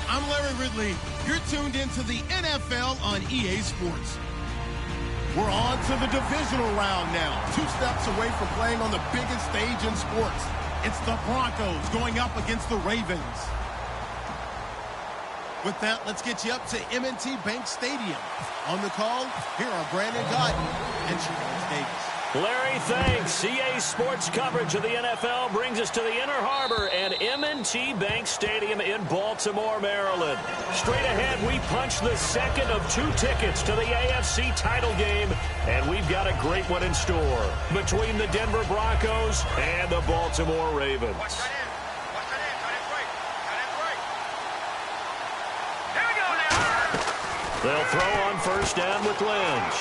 I'm Larry Ridley. You're tuned into the NFL on EA Sports. We're on to the divisional round now. 2 steps away from playing on the biggest stage in sports. It's the Broncos going up against the Ravens. With that, let's get you up to M&T Bank Stadium. On the call, here are Brandon Gaudin and Charles Davis. Larry, thanks. EA Sports coverage of the NFL brings us to the Inner Harbor and M&T Bank Stadium in Baltimore, Maryland. Straight ahead, we punch the second of 2 tickets to the AFC title game, and we've got a great one in store between the Denver Broncos and the Baltimore Ravens. They'll throw on first down with Lynch.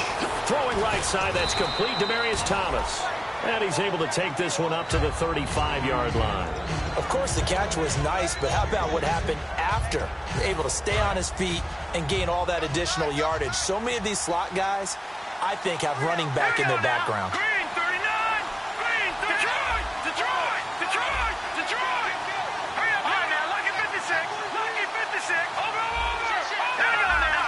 Throwing right side, that's complete. Demaryius Thomas. And he's able to take this one up to the 35-yard line. Of course, the catch was nice, but how about what happened after? Able to stay on his feet and gain all that additional yardage. So many of these slot guys, I think, have running back in their background. Green, 39! Green, 39! Detroit! Hurry up, now. Lucky 56. Lucky 56. Over. Hang on now.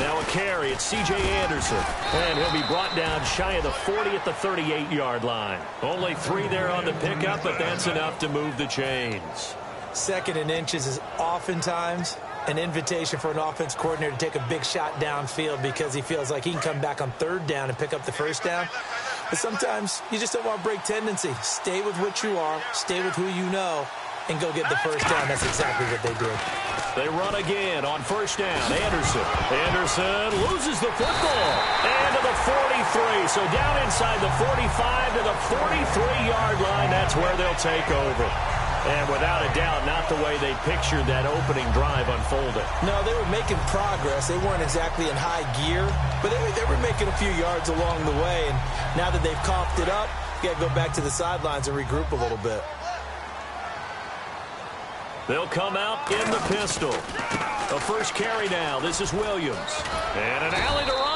Now a carry, it's C.J. Anderson. And he'll be brought down shy of the 40 at the 38-yard line. Only 3 there on the pickup, but that's enough to move the chains. 2nd and inches is oftentimes an invitation for an offense coordinator to take a big shot downfield because he feels like he can come back on 3rd down and pick up the first down. But sometimes you just don't want to break tendency. Stay with what you are, stay with who you know, and go get the first down. That's exactly what they did. They run again on first down. Anderson loses the football. And to the 43. So down inside the 45 to the 43-yard line. That's where they'll take over. And without a doubt, not the way they pictured that opening drive unfolding. No, they were making progress. They weren't exactly in high gear, but they were making a few yards along the way. And now that they've coughed it up, you got to go back to the sidelines and regroup a little bit. They'll come out in the pistol. The first carry now. This is Williams. And an alley to run.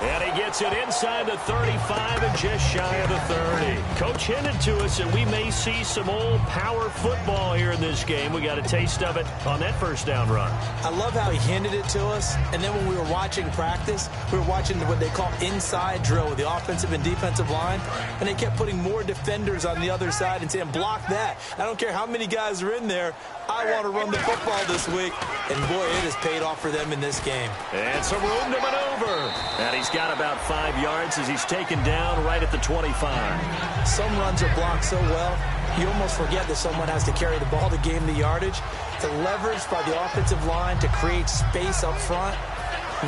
And he gets it inside the 35 and just shy of the 30. Coach hinted to us that we may see some old power football here in this game. We got a taste of it on that first down run. I love how he hinted it to us. And then when we were watching practice, we were watching what they call inside drill with the offensive and defensive line. And they kept putting more defenders on the other side and saying, block that. I don't care how many guys are in there. I want to run the football this week. And, boy, it has paid off for them in this game. And some room to maneuver. And he's got about 5 yards as he's taken down right at the 25. Some runs are blocked so well, you almost forget that someone has to carry the ball to gain the yardage. The leverage by the offensive line to create space up front,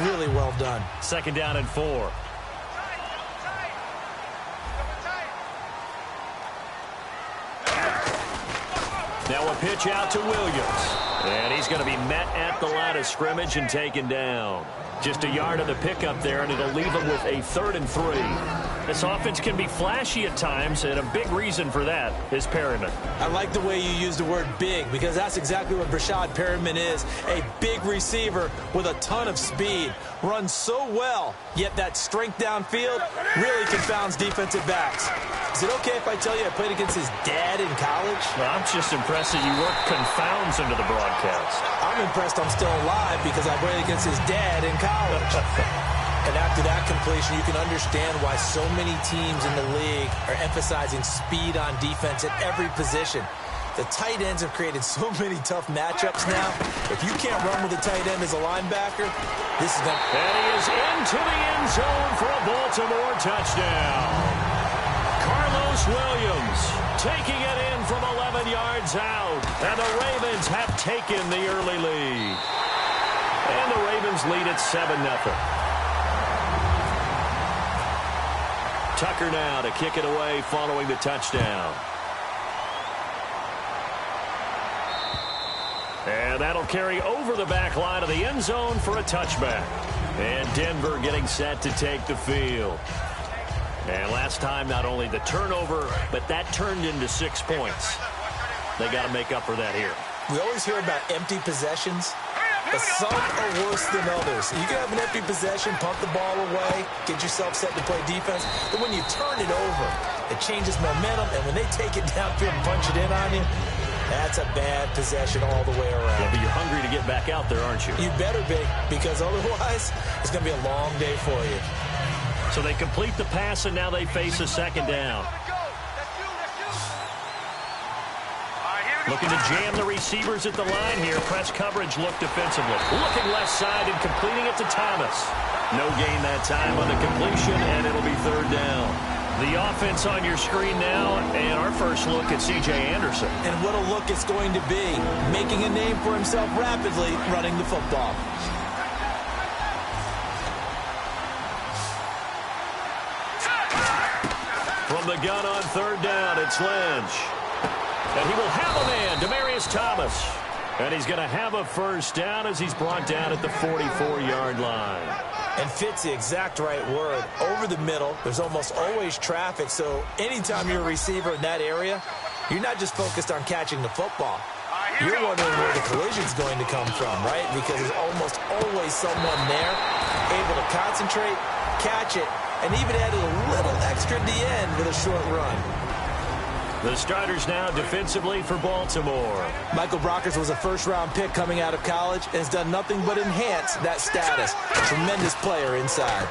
really well done. 2nd down and 4. Now a pitch out to Williams. And he's going to be met at the line of scrimmage and taken down. Just a yard of the pickup there, and it'll leave him with a 3rd and 3. This offense can be flashy at times, and a big reason for that is Perriman. I like the way you use the word big, because that's exactly what Breshad Perriman is. A big receiver with a ton of speed. Runs so well, yet that strength downfield really confounds defensive backs. Is it okay if I tell you I played against his dad in college? Well, I'm just impressed that you worked confounds into the broadcast. I'm impressed I'm still alive because I played against his dad in college. And after that completion, you can understand why so many teams in the league are emphasizing speed on defense at every position. The tight ends have created so many tough matchups now. If you can't run with a tight end as a linebacker, this is going to... And he is into the end zone for a Baltimore touchdown. Carlos Williams taking it in from 11 yards out. And the Ravens have taken the early lead. And the Ravens lead at 7-0. Tucker now to kick it away following the touchdown. And that'll carry over the back line of the end zone for a touchback. And Denver getting set to take the field. And last time, not only the turnover, but that turned into 6 points. They got to make up for that here. We always hear about empty possessions, but some are worse than others. You can have an empty possession, pump the ball away, get yourself set to play defense. But when you turn it over, it changes momentum. And when they take it downfield and punch it in on you, That's a bad possession all the way around. Yeah, but you're hungry to get back out there, aren't you? You better be, because otherwise it's going to be a long day for you. So they complete the pass, and now they face a second down. Looking to jam the receivers at the line here. Press coverage look defensively. Looking left side and completing it to Thomas. No gain that time on the completion, and it'll be third down. The offense on your screen now, and our first look at C.J. Anderson. And what a look it's going to be, making a name for himself rapidly running the football. From the gun on third down, it's Lynch. And he will have a man, Demaryius Thomas. And he's going to have a first down as he's brought down at the 44-yard line. And fits the exact right word. Over the middle, there's almost always traffic, so anytime you're a receiver in that area, you're not just focused on catching the football. You're wondering where the collision's going to come from, right? Because there's almost always someone there able to concentrate, catch it, and even added a little extra at the end with a short run. The starters now defensively for Baltimore. Michael Brockers was a first-round pick coming out of college and has done nothing but enhance that status. Tremendous player inside.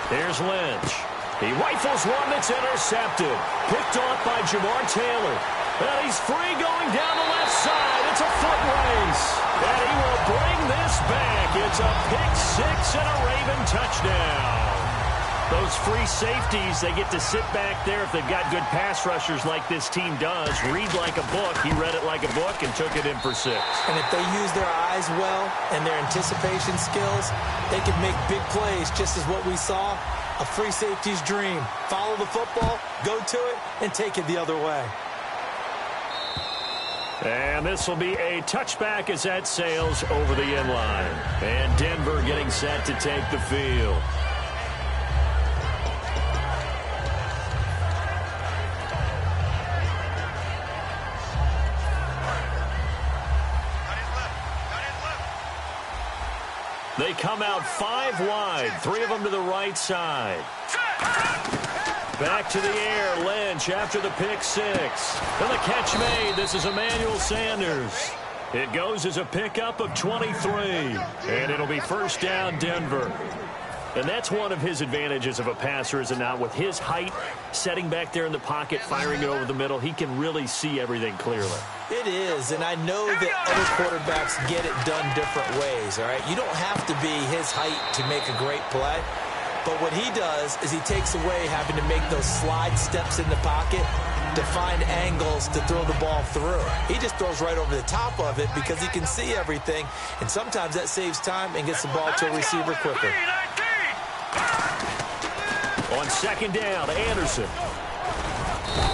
Here's Lynch. He rifles one that's intercepted. Picked off by Jamar Taylor. And he's free going down the left side. It's a foot race. And he will bring this back. It's a pick six and a Raven touchdown. Those free safeties, they get to sit back there if they've got good pass rushers like this team does. Read like a book. He read it like a book and took it in for six. And if they use their eyes well and their anticipation skills, they can make big plays, just as what we saw. A free safety's dream. Follow the football, go to it, and take it the other way. And this will be a touchback as that sails over the end line. And Denver getting set to take the field. They come out five wide, three of them to the right side. Back to the air, Lynch after the pick six. And the catch made. This is Emmanuel Sanders. It goes as a pickup of 23. And it'll be first down, Denver. And that's one of his advantages of a passer, is it not? With his height, setting back there in the pocket, firing it over the middle, he can really see everything clearly. It is, and I know that other quarterbacks get it done different ways, all right? You don't have to be his height to make a great play. But what he does is he takes away having to make those slide steps in the pocket to find angles to throw the ball through. He just throws right over the top of it because he can see everything, and sometimes that saves time and gets the ball to a receiver quicker. On second down, Anderson.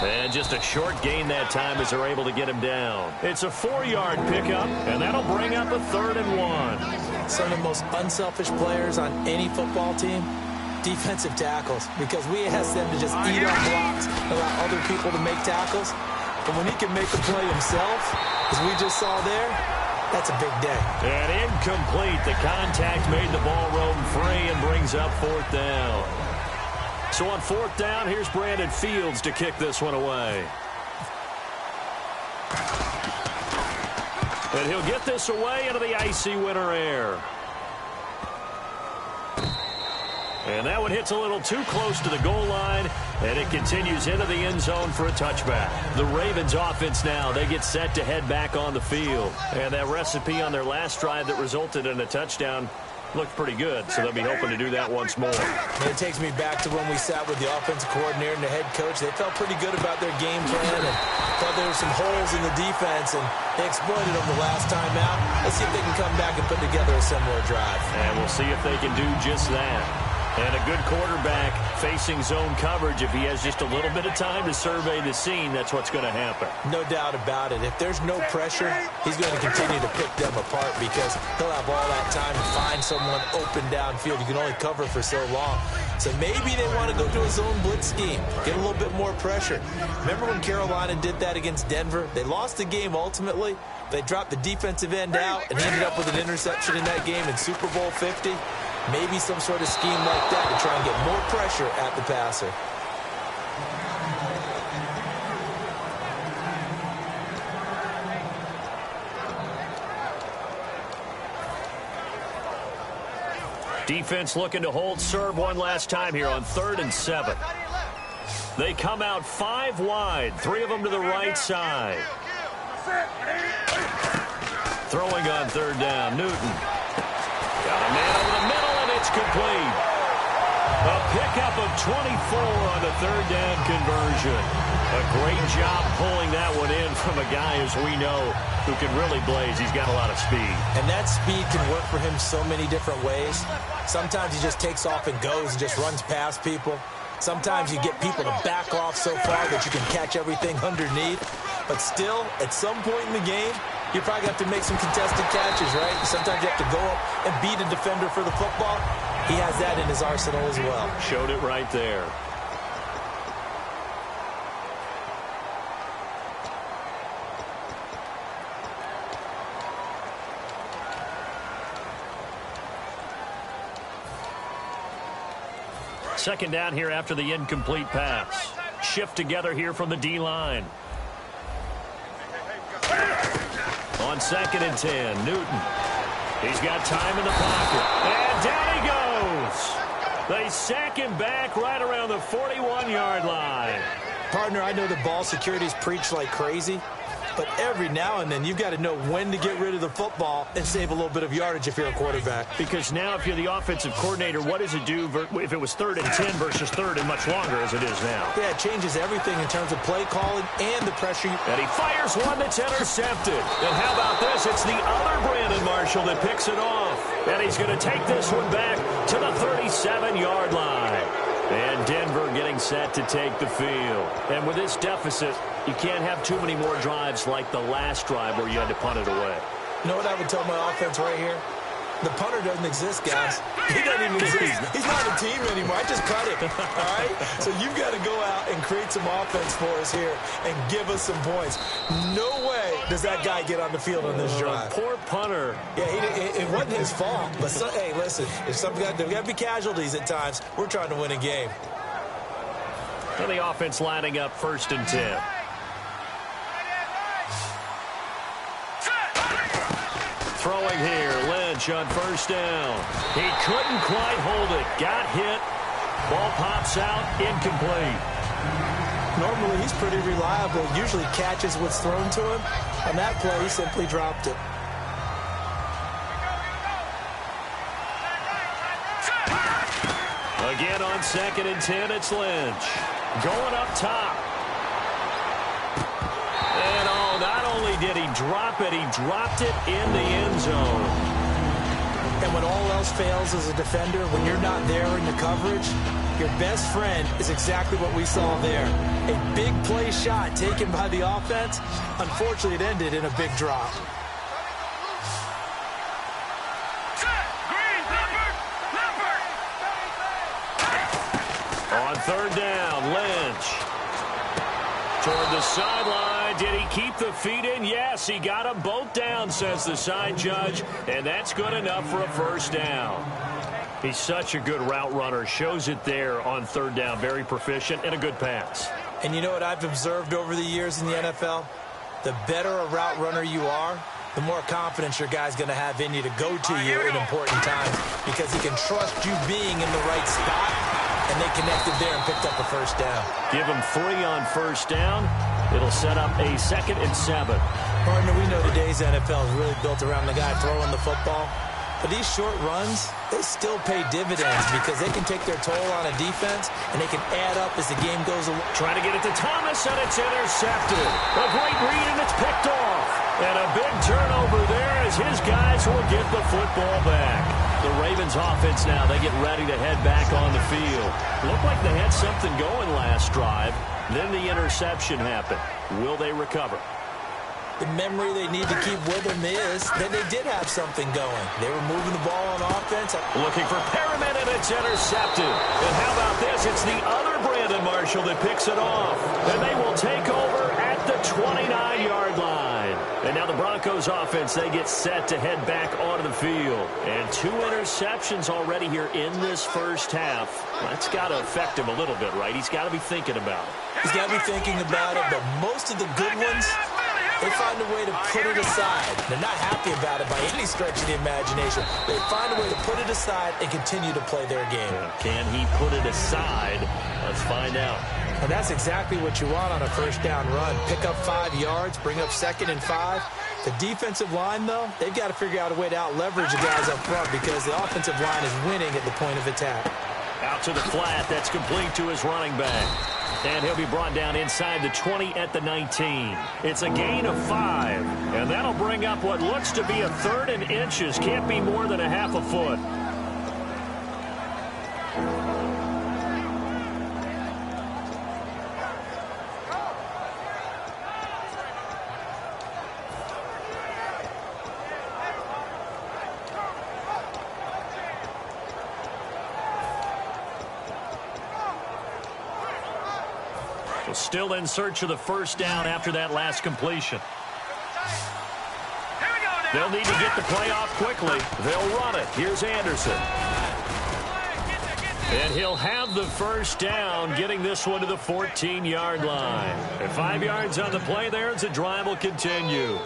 And just a short gain that time as they're able to get him down. It's a 4-yard pickup, and that'll bring up a 3rd and 1. Some of the most unselfish players on any football team, defensive tackles, because we ask them to just eat up blocks, allow other people to make tackles. But when he can make a play himself, as we just saw there, that's a big day. And incomplete. The contact made the ball roam free and brings up 4th down. So on 4th down, here's Brandon Fields to kick this one away. And he'll get this away into the icy winter air. And that one hits a little too close to the goal line, and it continues into the end zone for a touchback. The Ravens offense now, they get set to head back on the field. And that recipe on their last drive that resulted in a touchdown looked pretty good, so they'll be hoping to do that once more. And it takes me back to when we sat with the offensive coordinator and the head coach. They felt pretty good about their game plan and thought there were some holes in the defense, and they exploited them the last time out. Let's see if they can come back and put together a similar drive. And we'll see if they can do just that. And a good quarterback facing zone coverage, if he has just a little bit of time to survey the scene, that's what's going to happen. No doubt about it. If there's no pressure, he's going to continue to pick them apart because he'll have all that time to find someone open downfield. You can only cover for so long. So maybe they want to go to a zone blitz scheme, get a little bit more pressure. Remember when Carolina did that against Denver? They lost the game ultimately. They dropped the defensive end out and ended up with an interception in that game in Super Bowl 50. Maybe some sort of scheme like that to try and get more pressure at the passer. Defense looking to hold serve one last time here on 3rd and 7. They come out 5 wide, 3 of them to the right side. Throwing on 3rd down, Newton. Got a man over the middle, and it's complete. A pickup of 24 on the 3rd down conversion. A great job pulling that one in from a guy, as we know, who can really blaze. He's got a lot of speed. And that speed can work for him so many different ways. Sometimes he just takes off and goes and just runs past people. Sometimes you get people to back off so far that you can catch everything underneath. But still, at some point in the game, you probably have to make some contested catches, right? Sometimes you have to go up and beat a defender for the football. He has that in his arsenal as well. Showed it right there. Second down here after the incomplete pass. Shift together here from the D-line. On 2nd and 10, Newton. He's got time in the pocket. And down he goes. They sack him back right around the 41-yard line. Partner, I know the ball security's preached like crazy, but every now and then you've got to know when to get rid of the football and save a little bit of yardage if you're a quarterback. Because now if you're the offensive coordinator, what does it do if it was 3rd and 10 versus 3rd and much longer as it is now? Yeah, it changes everything in terms of play calling and the pressure. And he fires one that's intercepted. And how about this? It's the other Brandon Marshall that picks it off. And he's going to take this one back to the 37-yard line. And Denver getting set to take the field. And with this deficit, you can't have too many more drives like the last drive where you had to punt it away. You know what I would tell my offense right here? The punter doesn't exist, guys. He doesn't even exist. He's not a team anymore. I just cut him, all right? So you've got to go out and create some offense for us here and give us some points. No way does that guy get on the field on this drive. Poor punter. Yeah, it wasn't his fault. But, hey, listen, if there's got to be casualties at times. We're trying to win a game. And the offense lining up 1st and 10. Throwing here, Lynch on 1st down. He couldn't quite hold it. Got hit. Ball pops out, incomplete. Normally, he's pretty reliable. Usually catches what's thrown to him. On that play, he simply dropped it. Again on 2nd and 10, it's Lynch. Going up top. And not only did he drop it, he dropped it in the end zone. And when all else fails as a defender, when you're not there in the coverage, your best friend is exactly what we saw there. A big play shot taken by the offense. Unfortunately, it ended in a big drop. On 3rd down, Lynch. Toward the sideline. Did he keep the feet in? Yes, he got them both down, says the side judge. And that's good enough for a 1st down. He's such a good route runner. Shows it there on 3rd down. Very proficient and a good pass. And you know what I've observed over the years in the NFL? The better a route runner you are, the more confidence your guy's going to have in you to go to you in important times because he can trust you being in the right spot. And they connected there and picked up a 1st down. Give him 3 on 1st down. It'll set up a 2nd and 7. Partner, we know today's NFL is really built around the guy throwing the football. But these short runs, they still pay dividends because they can take their toll on a defense and they can add up as the game goes along. Trying to get it to Thomas, and it's intercepted. A great read, and it's picked off. And a big turnover there as his guys will get the football back. The Ravens offense now, they get ready to head back on the field. Looked like they had something going last drive. Then the interception happened. Will they recover? The memory they need to keep with them is that they did have something going. They were moving the ball on offense. Looking for Perriman, and it's intercepted. And how about this? It's the other Brandon Marshall that picks it off. And they will take over at the 29-yard line. And now the Broncos offense, they get set to head back onto the field. And 2 interceptions already here in this 1st half. That's got to affect him a little bit, right? He's got to be thinking about it. He's got to be thinking about it, but most of the good ones they find a way to put it aside. They're not happy about it by any stretch of the imagination. They find a way to put it aside and continue to play their game. Can he put it aside? Let's find out. And that's exactly what you want on a first down run. Pick up 5 yards, bring up 2nd and 5. The defensive line, though, they've got to figure out a way to out-leverage the guys up front because the offensive line is winning at the point of attack. Out to the flat. That's complete to his running back. And he'll be brought down inside the 20 at the 19. It's a gain of 5. And that'll bring up what looks to be a 3rd and inches. Can't be more than a half a foot. Still in search of the first down after that last completion. They'll need to get the play off quickly. They'll run it. Here's Anderson. And he'll have the first down, getting this one to the 14-yard line. And 5 yards on the play there as the drive will continue.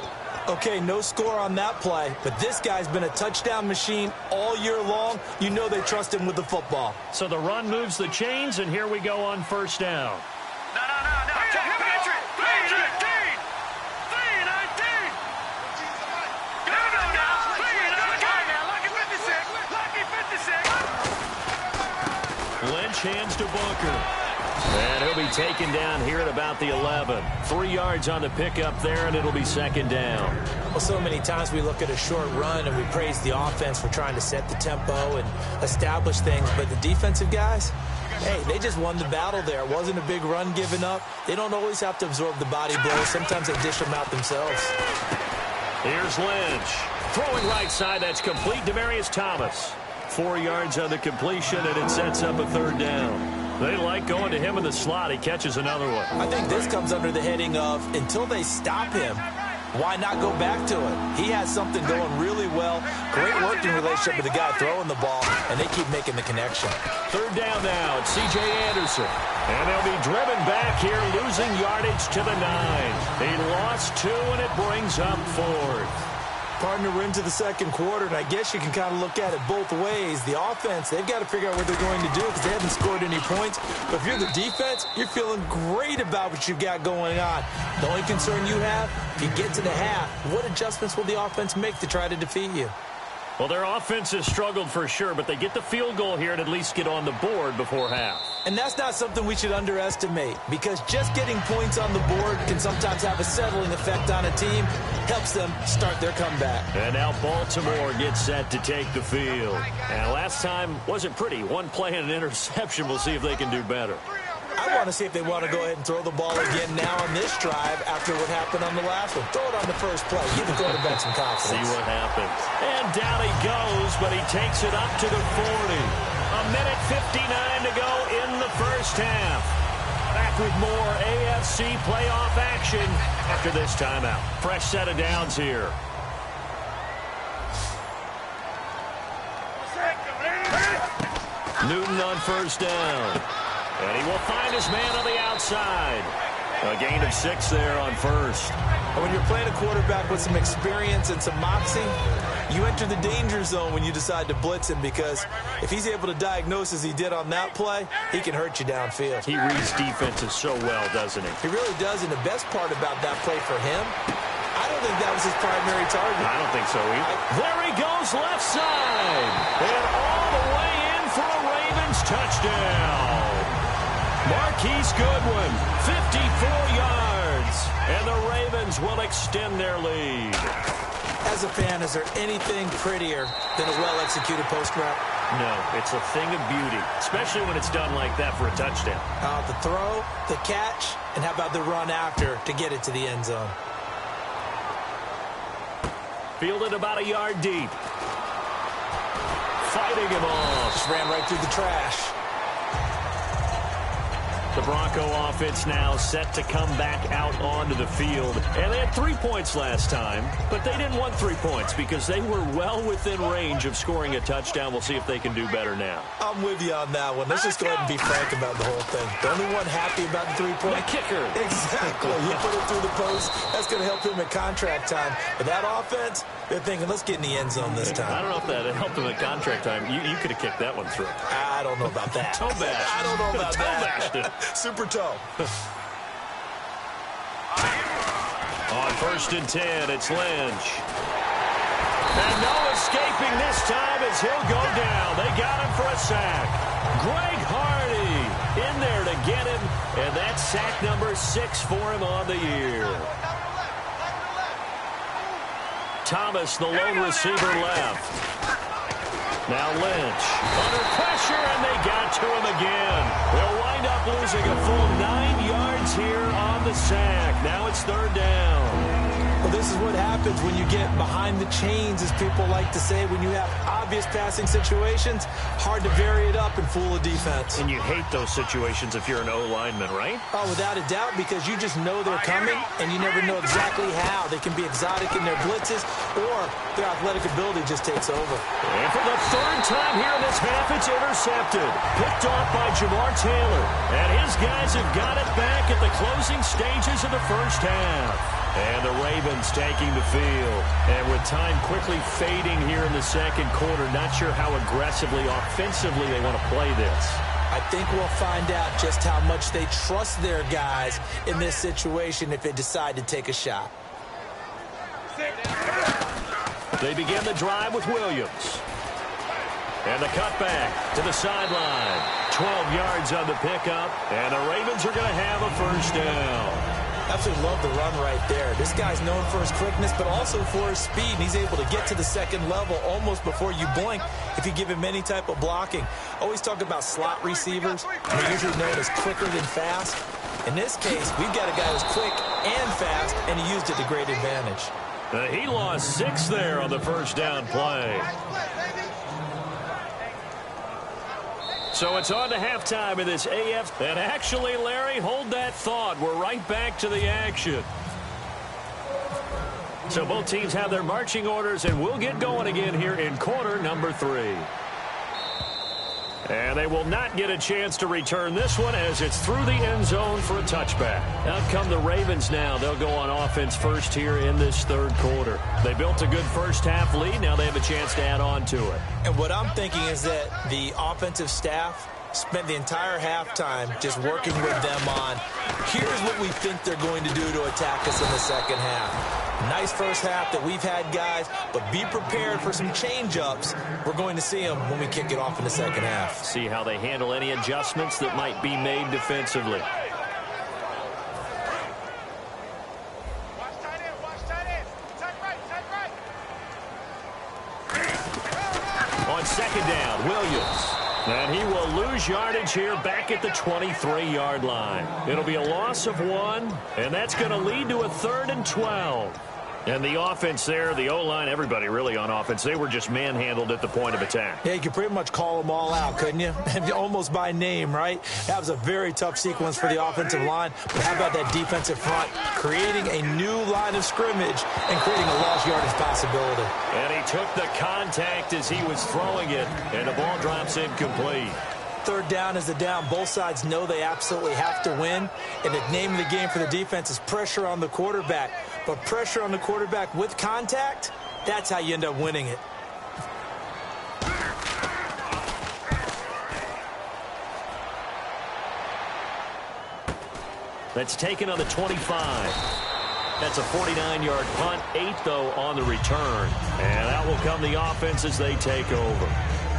Okay, no score on that play, but this guy's been a touchdown machine all year long. You know they trust him with the football. So the run moves the chains, and here we go on first down. No. Check the entry. 319. Go now. 319. Now, lucky 56. Lynch hands to Booker. And he'll be taken down here at about the 11. 3 yards on the pickup there, and it'll be 2nd down. Well, so many times we look at a short run and we praise the offense for trying to set the tempo and establish things, but the defensive guys, hey, they just won the battle there. It wasn't a big run given up. They don't always have to absorb the body blows. Sometimes they dish them out themselves. Here's Lynch. Throwing right side, that's complete. Demaryius Thomas. 4 yards on the completion, and it sets up a 3rd down. They like going to him in the slot. He catches another one. I think this comes under the heading of until they stop him, why not go back to it? He has something going really well. Great working relationship with the guy throwing the ball, and they keep making the connection. 3rd down now. It's C.J. Anderson. And they'll be driven back here, losing yardage to the 9. He lost 2, and it brings up 4th. Partner, we're into the 2nd quarter, and I guess you can kind of look at it both ways. The offense, they've got to figure out what they're going to do because they haven't scored any points. But if you're the defense, you're feeling great about what you've got going on. The only concern you have, if you get to the half, what adjustments will the offense make to try to defeat you? Well, their offense has struggled for sure, but they get the field goal here and at least get on the board before half. And that's not something we should underestimate because just getting points on the board can sometimes have a settling effect on a team. Helps them start their comeback. And now Baltimore gets set to take the field. And last time wasn't pretty. One play and an interception. We'll see if they can do better. I want to see if they want to go ahead and throw the ball again now on this drive after what happened on the last one. Throw it on the first play. Give the quarterback some confidence. See what happens. And down he goes, but he takes it up to the 40. A minute 59 to go in the first half. Back with more AFC playoff action after this timeout. Fresh set of downs here. Newton on first down. And he will find his man on the outside. A gain of 6 there on first. And when you're playing a quarterback with some experience and some moxie, you enter the danger zone when you decide to blitz him because if he's able to diagnose as he did on that play, he can hurt you downfield. He reads defenses so well, doesn't he? He really does, and the best part about that play for him, I don't think that was his primary target. I don't think so either. There he goes left side. And all the way in for a Ravens touchdown. Marquise Goodwin, 54 yards. And the Ravens will extend their lead. As a fan, is there anything prettier than a well-executed post route? No, it's a thing of beauty, especially when it's done like that for a touchdown. The throw, the catch, and how about the run after to get it to the end zone? Fielded about a yard deep. Fighting him off. Just ran right through the trash. The Bronco offense now set to come back out onto the field. And they had 3 points last time, but they didn't want 3 points because they were well within range of scoring a touchdown. We'll see if they can do better now. I'm with you on that one. Let's just go ahead and be frank about the whole thing. The only one happy about the 3-point. The kicker. Exactly. He put it through the post. That's going to help him at contract time. But that offense, they're thinking, let's get in the end zone this time. I don't know if that helped him at contract time. You could have kicked that one through. I don't know about that. Toe bash. I don't know about Toe that. bashed it. Super toe. On 1st and 10, it's Lynch. And no escaping this time as he'll go down. They got him for a sack. Greg Hardy in there to get him, and that's sack number 6 for him on the year. Thomas, the lone receiver, left. Now Lynch under pressure, and they got to him again. They'll wind up losing a full 9 yards here on the sack. Now it's 3rd down. Well, this is what happens when you get behind the chains, as people like to say. When you have obvious passing situations, hard to vary it up and fool a defense. And you hate those situations if you're an O-lineman, right? Oh, without a doubt, because you just know they're coming, and you never know exactly how. They can be exotic in their blitzes, or their athletic ability just takes over. And for the 3rd time here in this half, it's intercepted. Picked off by Jamar Taylor. And his guys have got it back at the closing stages of the 1st half. And the Ravens taking the field. And with time quickly fading here in the 2nd quarter, not sure how aggressively, offensively they want to play this. I think we'll find out just how much they trust their guys in this situation if they decide to take a shot. They begin the drive with Williams. And the cutback to the sideline. 12 yards on the pickup. And the Ravens are going to have a 1st down. Absolutely love the run right there. This guy's known for his quickness, but also for his speed. And he's able to get to the 2nd level almost before you blink if you give him any type of blocking. Always talk about slot receivers. They're usually known as quicker than fast. In this case, we've got a guy who's quick and fast, and he used it to great advantage. He lost 6 there on the 1st down play. So it's on to halftime in this AF. And actually, Larry, hold that thought. We're right back to the action. So both teams have their marching orders, and we'll get going again here in quarter number 3. And they will not get a chance to return this one as it's through the end zone for a touchback. Out come the Ravens now. They'll go on offense first here in this 3rd quarter. They built a good 1st half lead. Now they have a chance to add on to it. And what I'm thinking is that the offensive staff spent the entire halftime just working with them on, here's what we think they're going to do to attack us in the 2nd half. Nice 1st half that we've had, guys, but be prepared for some change-ups. We're going to see them when we kick it off in the 2nd half. See how they handle any adjustments that might be made defensively. On 2nd down, Williams. And he will lose yardage here back at the 23-yard line. It'll be a loss of 1, and that's going to lead to a 3rd and 12. And the offense there, the O-line, everybody really on offense, they were just manhandled at the point of attack. Yeah, you could pretty much call them all out, couldn't you? Almost by name, right? That was a very tough sequence for the offensive line. But how about that defensive front creating a new line of scrimmage and creating a lost yardage possibility? And he took the contact as he was throwing it, and the ball drops incomplete. 3rd down is the down. Both sides know they absolutely have to win. And the name of the game for the defense is pressure on the quarterback. But pressure on the quarterback with contact, that's how you end up winning it. That's taken on the 25. That's a 49-yard punt, 8, though, on the return. And out will come the offense as they take over.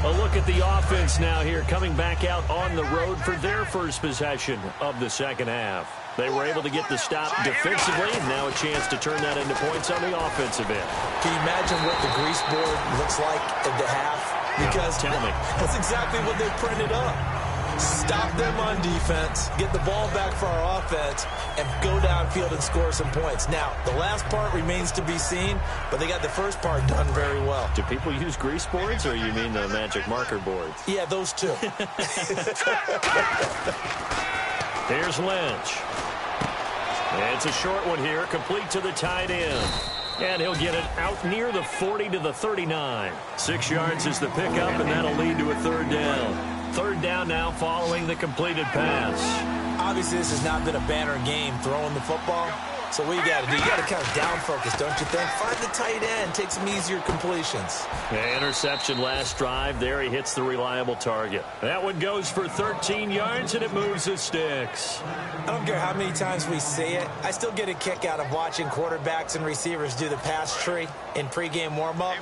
A look at the offense now here, coming back out on the road for their 1st possession of the 2nd half. They were able to get the stop defensively, and now a chance to turn that into points on the offensive end. Can you imagine what the grease board looks like at the half? Because tell me. That's exactly what they printed up. Stop them on defense, get the ball back for our offense, and go downfield and score some points. Now, the last part remains to be seen, but they got the first part done very well. Do people use grease boards, or you mean the magic marker boards? Yeah, those two. Here's Lynch. It's a short one here, complete to the tight end. And he'll get it out near the 40 to the 39. 6 yards is the pickup, and that'll lead to a third down. Third down now following the completed pass. Obviously, this has not been a banner game throwing the football. So what you got to do, you got to kind of down focus, don't you think? Find the tight end, take some easier completions. Yeah, interception last drive. There he hits the reliable target. That one goes for 13 yards, and it moves the sticks. I don't care how many times we say it. I still get a kick out of watching quarterbacks and receivers do the pass tree in pregame warm-up.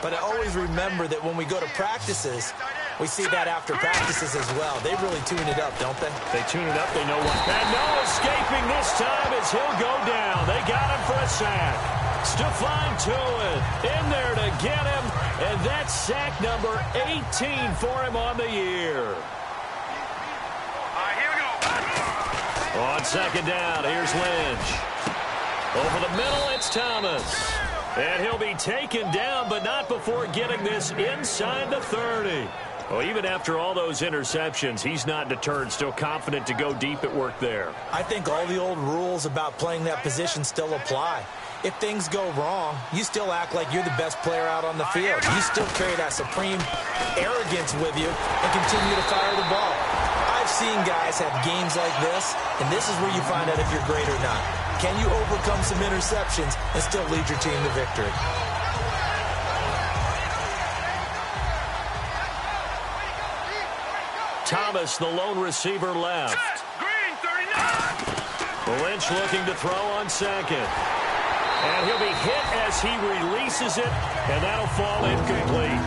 But I always remember that when we go to practices, we see that after practices as well. They really tune it up, don't they? They tune it up. They know what. And no escaping this time as he'll go down. They got him for a sack. Stephon Tuitt in there to get him. And that's sack number 18 for him on the year. Here we go. On second down, here's Lynch. Over the middle, it's Thomas. And he'll be taken down, but not before getting this inside the 30. Well, even after all those interceptions, he's not deterred, still confident to go deep at work there. I think all the old rules about playing that position still apply. If things go wrong, you still act like you're the best player out on the field. You still carry that supreme arrogance with you and continue to fire the ball. I've seen guys have games like this, and this is where you find out if you're great or not. Can you overcome some interceptions and still lead your team to victory? Thomas, the lone receiver, left. Green, 39. Lynch looking to throw on second. And he'll be hit as he releases it, and that'll fall incomplete.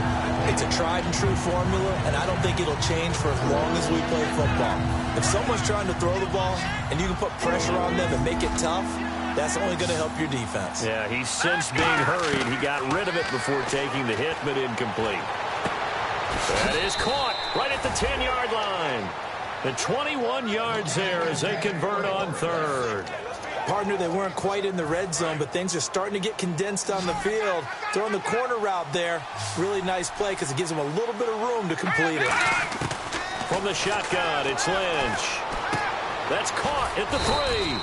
It's a tried-and-true formula, and I don't think it'll change for as long as we play football. If someone's trying to throw the ball and you can put pressure on them and make it tough, that's only going to help your defense. Yeah, he's since being hurried. He got rid of it before taking the hit, but incomplete. That is caught right at the 10-yard line. The 21 yards there as they convert on third. Partner, they weren't quite in the red zone, but things are starting to get condensed on the field. Throwing the corner route there, really nice play because it gives them a little bit of room to complete it. From the shotgun, it's Lynch. That's caught at the 3.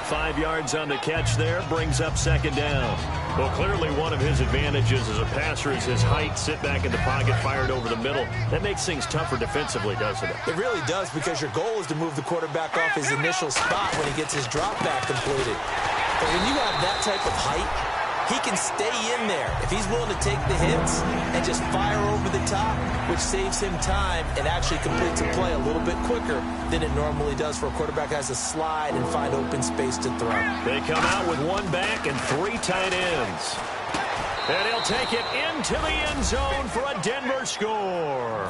5 yards on the catch there, brings up second down. Well, clearly one of his advantages as a passer is his height. Sit back in the pocket, fired over the middle. That makes things tougher defensively, doesn't it? It really does, because your goal is to move the quarterback off his initial spot when he gets his drop back completed. But when you have that type of height, he can stay in there if he's willing to take the hits and just fire over the top, which saves him time and actually completes a play a little bit quicker than it normally does for a quarterback who has to slide and find open space to throw. They come out with 1 back and 3 tight ends. And he'll take it into the end zone for a Denver score.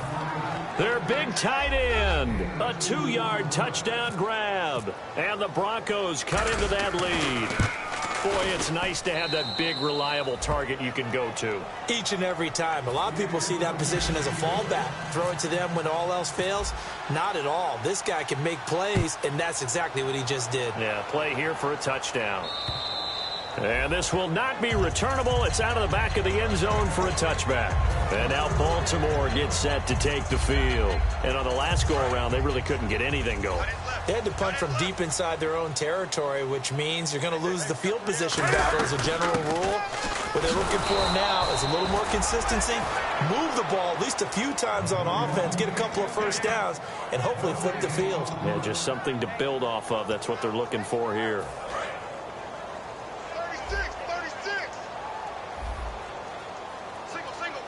Their big tight end, a 2-yard touchdown grab. And the Broncos cut into that lead. Boy, it's nice to have that big, reliable target you can go to. Each and every time. A lot of people see that position as a fallback. Throw it to them when all else fails. Not at all. This guy can make plays, and that's exactly what he just did. Yeah, play here for a touchdown. And this will not be returnable. It's out of the back of the end zone for a touchback. And now Baltimore gets set to take the field. And on the last go-around, they really couldn't get anything going. They had to punt from deep inside their own territory, which means you're going to lose the field position battle as a general rule. What they're looking for now is a little more consistency, move the ball at least a few times on offense, get a couple of first downs, and hopefully flip the field. Yeah, just something to build off of. That's what they're looking for here. 36. Single.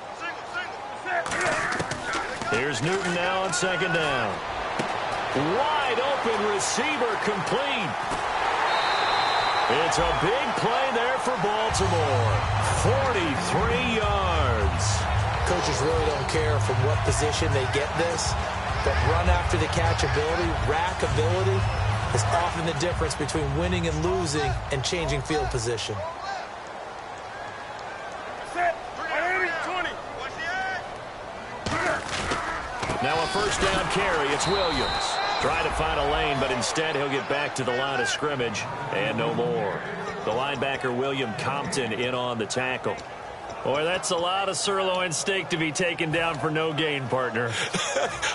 Here's Newton now on second down. Wide open receiver complete. It's a big play there for Baltimore. 43 yards. Coaches really don't care from what position they get this, but run after the catch ability, rack ability, is often the difference between winning and losing and changing field position. Now a first down carry. It's Williams. Trying to find a lane, but instead he'll get back to the line of scrimmage and no more. The linebacker, William Compton, in on the tackle. Boy, that's a lot of sirloin steak to be taken down for no gain, partner.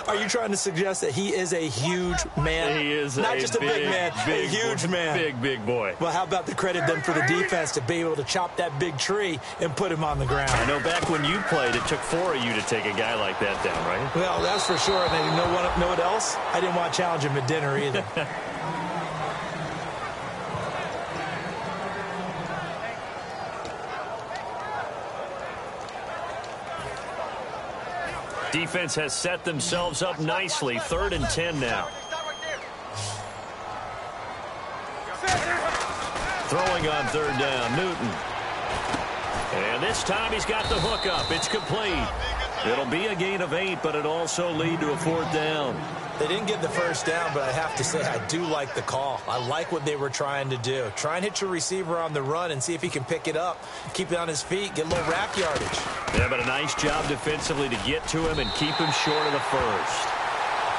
Are you trying to suggest that he is a huge man? He is not just a big man, a huge man. Big boy. Well, how about the credit then for the defense to be able to chop that big tree and put him on the ground? I know back when you played, it took 4 of you to take a guy like that down, right? Well, that's for sure. And you know what else? I didn't want to challenge him at dinner either. Defense has set themselves up nicely. 3rd and 10 now. Throwing on 3rd down, Newton. And this time he's got the hook up. It's complete. It'll be a gain of 8, but it also lead to a 4th down. They didn't get the first down, but I have to say I do like the call. I like what they were trying to do. Try and hit your receiver on the run and see if he can pick it up, keep it on his feet, get a little rack yardage. Yeah, but a nice job defensively to get to him and keep him short of the first.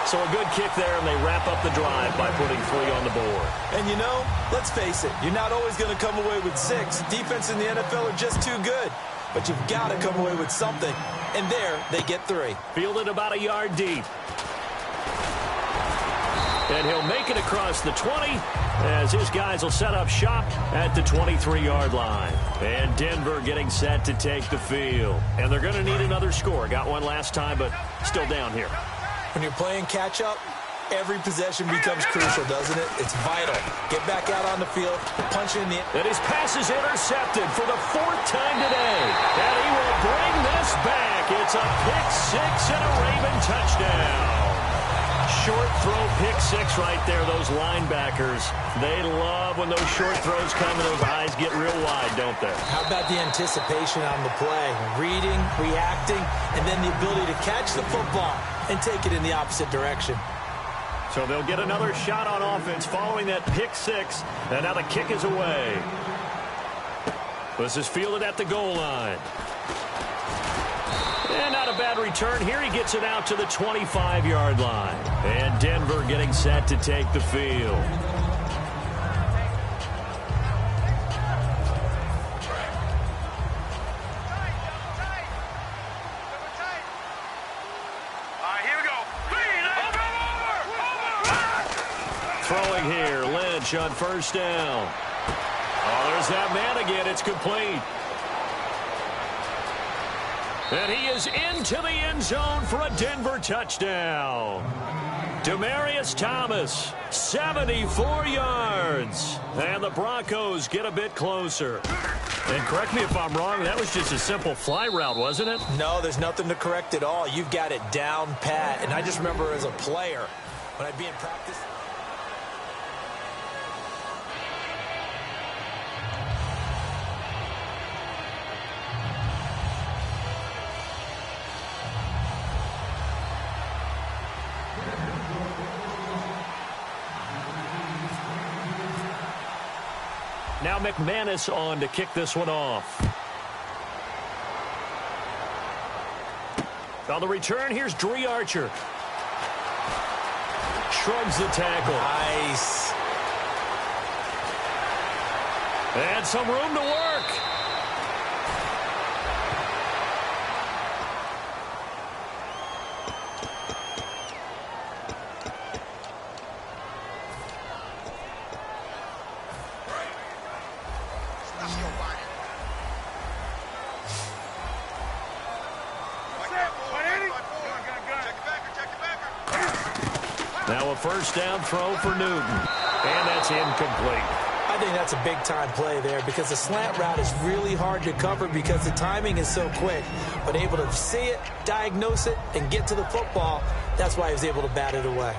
So a good kick there, and they wrap up the drive by putting 3 on the board. And you know, let's face it, you're not always going to come away with 6. Defense in the NFL are just too good. But you've got to come away with something. And there, they get 3. Fielded about a yard deep. And he'll make it across the 20 as his guys will set up shop at the 23-yard line. And Denver getting set to take the field. And they're going to need another score. Got one last time, but still down here. When you're playing catch-up, every possession becomes crucial, doesn't it? It's vital. Get back out on the field, punch in the... And his pass is intercepted for the 4th time today. And he will bring this back. It's a pick-6 and a Raven touchdown. Short throw pick-6 right there. Those linebackers, they love when those short throws come and those eyes get real wide, don't they? How about the anticipation on the play? Reading, reacting, and then the ability to catch the football and take it in the opposite direction. So they'll get another shot on offense following that pick-6, and now the kick is away. This is fielded at the goal line. And not a bad return here. He gets it out to the 25-yard line. And Denver getting set to take the field. Here we go. Throwing here, Lynch on 1st down. Oh, there's that man again. It's complete. And he is into the end zone for a Denver touchdown. Demaryius Thomas, 74 yards. And the Broncos get a bit closer. And correct me if I'm wrong, that was just a simple fly route, wasn't it? No, there's nothing to correct at all. You've got it down pat. And I just remember as a player, when I'd be in practice... Now McManus on to kick this one off. On the return, here's Dre Archer. Shrugs the tackle. Nice. And some room to work. Now a 1st down throw for Newton. And that's incomplete. I think that's a big-time play there because the slant route is really hard to cover because the timing is so quick. But able to see it, diagnose it, and get to the football, that's why he was able to bat it away.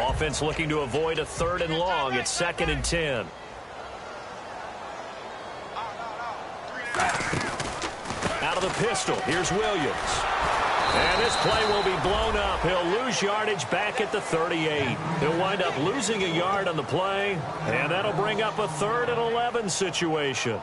Offense looking to avoid a 3rd and long. It's 2nd and 10. Out of the pistol, here's Williams. And this play will be blown up. He'll lose yardage back at the 38. He'll wind up losing a yard on the play, and that'll bring up a 3rd and 11 situation.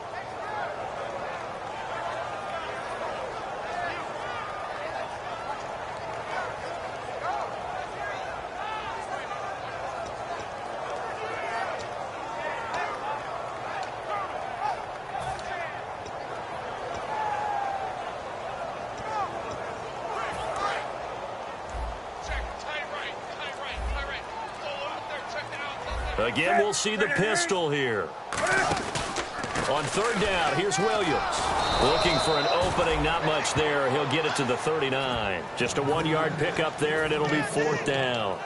Again, we'll see the pistol here. On third down, here's Williams. Looking for an opening, not much there. He'll get it to the 39. Just a 1-yard pickup there, and it'll be fourth down.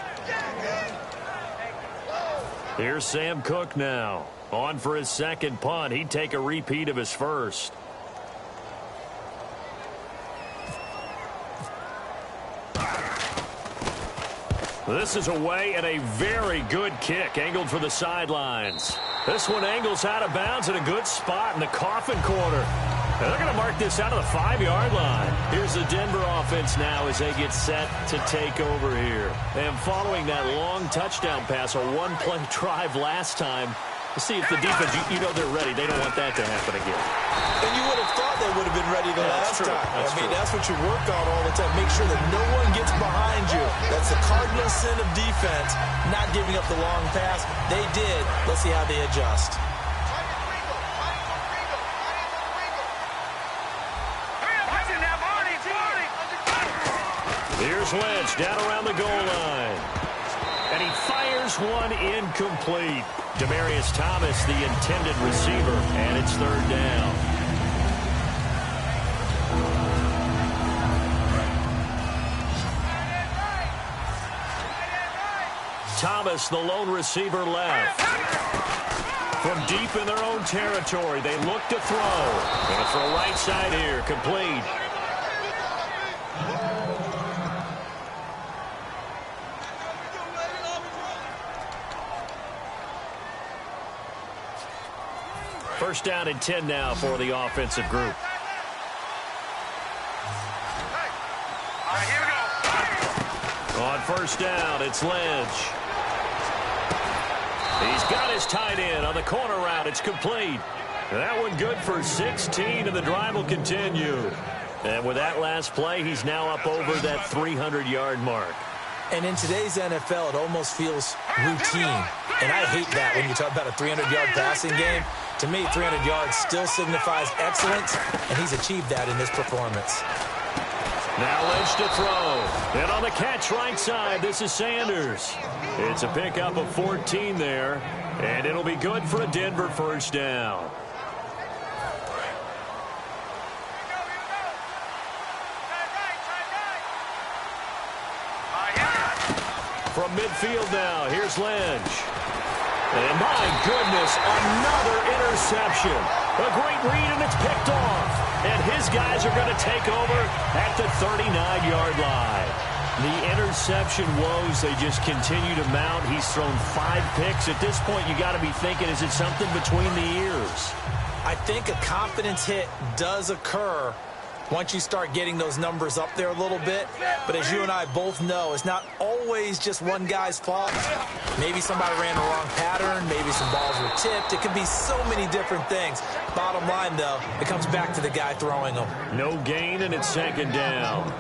Here's Sam Cook now. On for his second punt. He'd take a repeat of his first. This is away and a very good kick angled for the sidelines. This one angles out of bounds in a good spot in the coffin corner. And they're going to mark this out of the 5-yard line. Here's the Denver offense now as they get set to take over here. And following that long touchdown pass, a one-play drive last time, to see if the defense, you know they're ready. They don't want that to happen again. And you would have thought they would have been ready the last time. That's what you work on all the time. Make sure that no one gets behind you. That's the cardinal sin of defense, not giving up the long pass. They did. Let's see how they adjust. Here's Lynch down around the goal line. And he fires one incomplete. Demaryius Thomas, the intended receiver, and it's third down. Thomas, the lone receiver, left. From deep in their own territory, they look to throw. Going to throw right side here, complete. First down and 10 now for the offensive group. All right, here we go. On first down, it's Lynch. He's got his tight end on the corner route. It's complete. That one good for 16, and the drive will continue. And with that last play, he's now up over that 300-yard mark. And in today's NFL, it almost feels routine. And I hate that when you talk about a 300-yard passing game. To me, 300 yards still signifies excellence, and he's achieved that in this performance. Now Lynch to throw. And on the catch right side, this is Sanders. It's a pickup of 14 there, and it'll be good for a Denver first down. From midfield now, here's Lynch. And my goodness, another interception. A great read, and it's picked off. And his guys are going to take over at the 39-yard line. The interception woes, they just continue to mount. He's thrown 5 picks. At this point, you got to be thinking, is it something between the ears? I think a confidence hit does occur once you start getting those numbers up there a little bit. But as you and I both know, it's not always just one guy's fault. Maybe somebody ran the wrong pattern. Maybe some balls were tipped. It could be so many different things. Bottom line, though, it comes back to the guy throwing them. No gain, and it's second down.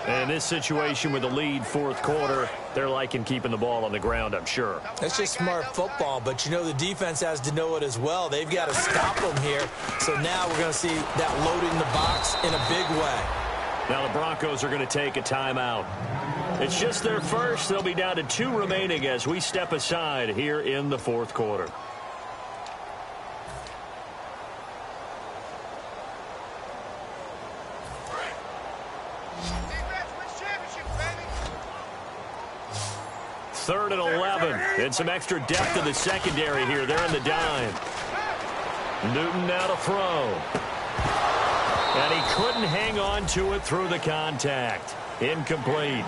And this situation with the lead fourth quarter, they're liking keeping the ball on the ground, I'm sure. That's just smart football, but you know the defense has to know it as well. They've got to stop them here. So now we're going to see that loading the box in a big way. Now the Broncos are going to take a timeout. It's just their first. They'll be down to 2 remaining as we step aside here in the fourth quarter. Third and 11, and some extra depth in the secondary here. They're in the dime. Newton now to throw. And he couldn't hang on to it through the contact. Incomplete.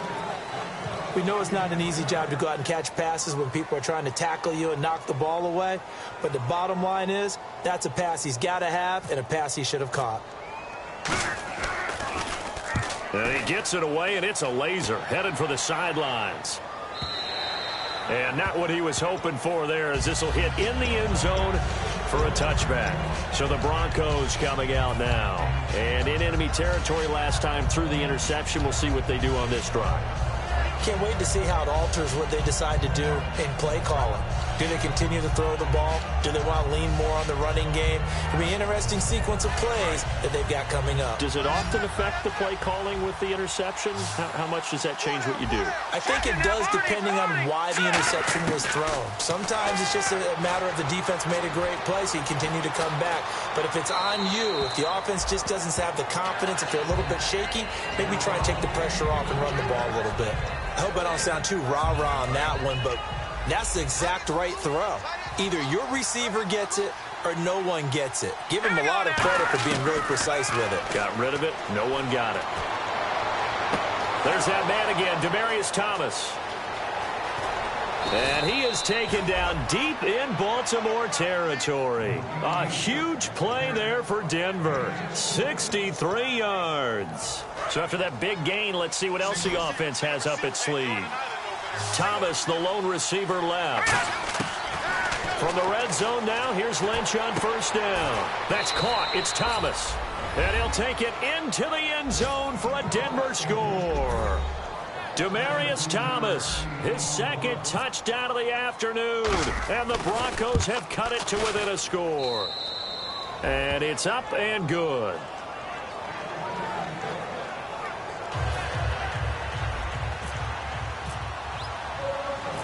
We know it's not an easy job to go out and catch passes when people are trying to tackle you and knock the ball away. But the bottom line is, that's a pass he's got to have and a pass he should have caught. And he gets it away, and it's a laser headed for the sidelines. And not what he was hoping for there, as this will hit in the end zone for a touchback. So the Broncos coming out now. And in enemy territory last time through the interception. We'll see what they do on this drive. Can't wait to see how it alters what they decide to do in play calling. Do they continue to throw the ball? Do they want to lean more on the running game? It'll be an interesting sequence of plays that they've got coming up. Does it often affect the play calling with the interception? How much does that change what you do? I think it does, depending on why the interception was thrown. Sometimes it's just a matter of the defense made a great play, so you continue to come back. But if it's on you, if the offense just doesn't have the confidence, if they're a little bit shaky, maybe try and take the pressure off and run the ball a little bit. I hope I don't sound too rah-rah on that one, but that's the exact right throw. Either your receiver gets it or no one gets it. Give him a lot of credit for being really precise with it. Got rid of it. No one got it. There's that man again, Demaryius Thomas. And he is taken down deep in Baltimore territory. A huge play there for Denver. 63 yards. So after that big gain, let's see what else the offense has up its sleeve. Thomas, the lone receiver, left. From the red zone now, here's Lynch on first down. That's caught. It's Thomas. And he'll take it into the end zone for a Denver score. Demaryius Thomas, his second touchdown of the afternoon. And the Broncos have cut it to within a score. And it's up and good.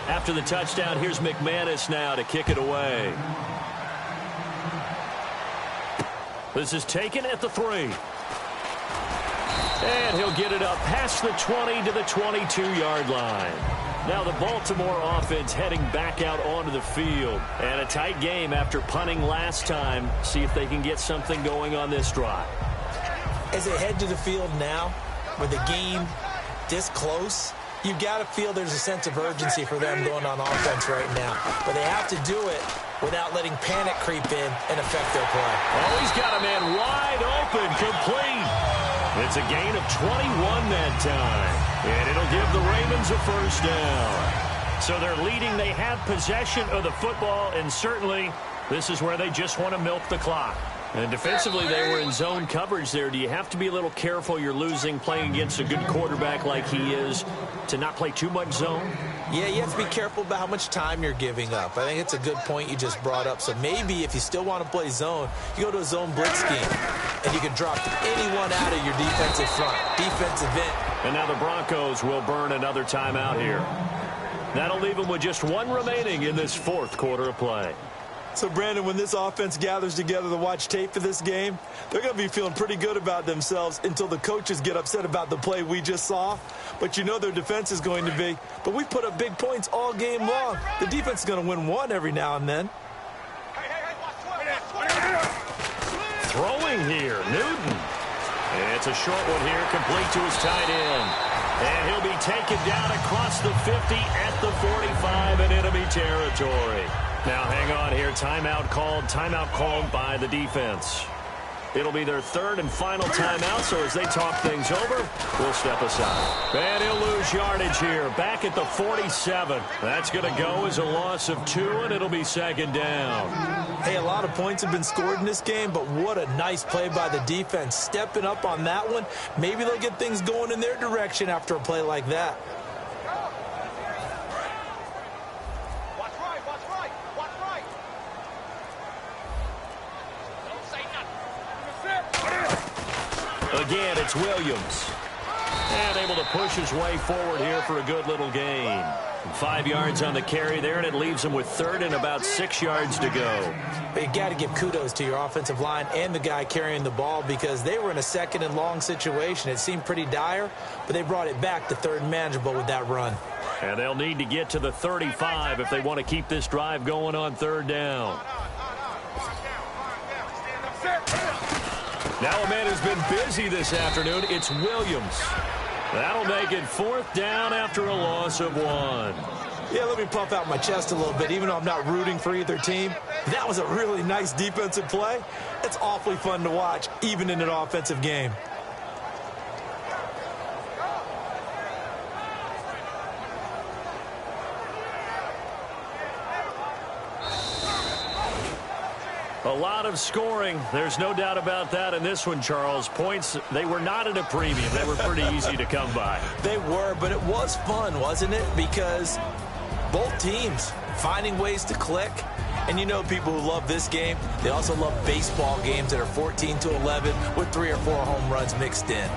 After the touchdown, here's McManus now to kick it away. This is taken at the 3. And he'll get it up past the 20 to the 22-yard line. Now the Baltimore offense heading back out onto the field. And a tight game after punting last time. See if they can get something going on this drive. As they head to the field now, with the game this close, you've got to feel there's a sense of urgency for them going on offense right now. But they have to do it without letting panic creep in and affect their play. Oh, he's got a man wide open, complete. It's a gain of 21 that time. And it'll give the Ravens a first down. So they're leading. They have possession of the football, and certainly this is where they just want to milk the clock. And defensively, they were in zone coverage there. Do you have to be a little careful? You're losing playing against a good quarterback like he is to not play too much zone? Yeah, you have to be careful about how much time you're giving up. I think it's a good point you just brought up. So maybe if you still want to play zone, you go to a zone blitz scheme, and you can drop anyone out of your defensive front, defensive end. And now the Broncos will burn another timeout here. That'll leave them with just one remaining in this fourth quarter of play. So, Brandon, when this offense gathers together to watch tape for this game, they're going to be feeling pretty good about themselves until the coaches get upset about the play we just saw. But you know their defense is going to be. But we put up big points all game long. The defense is going to win one every now and then. Throwing here, Newton. It's a short one here, complete to his tight end. And he'll be taken down across the 50 at the 45 in enemy territory. Now, hang on here. Timeout called by the defense. It'll be their third and final timeout, so as they talk things over, we'll step aside. And he'll lose yardage here, back at the 47. That's going to go as a loss of 2, and it'll be second down. Hey, a lot of points have been scored in this game, but what a nice play by the defense. Stepping up on that one, maybe they'll get things going in their direction after a play like that. Again, it's Williams. And able to push his way forward here for a good little gain. 5 yards on the carry there, and it leaves him with third and about 6 yards to go. But you got to give kudos to your offensive line and the guy carrying the ball because they were in a second and long situation. It seemed pretty dire, but they brought it back to third and manageable with that run. And they'll need to get to the 35 if they want to keep this drive going on third down. Now a man who's been busy this afternoon, it's Williams. That'll make it fourth down after a loss of 1. Yeah, let me puff out my chest a little bit, even though I'm not rooting for either team. That was a really nice defensive play. It's awfully fun to watch, even in an offensive game. A lot of scoring. There's no doubt about that in this one, Charles. Points, they were not at a premium. They were pretty easy to come by. They were, but it was fun, wasn't it? Because both teams finding ways to click. And you know people who love this game, they also love baseball games that are 14-11 with 3 or 4 home runs mixed in.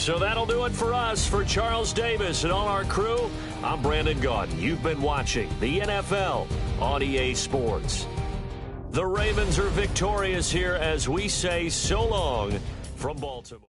So that'll do it for us. For Charles Davis and all our crew, I'm Brandon Gaudin. You've been watching the NFL on EA Sports. The Ravens are victorious here as we say so long from Baltimore.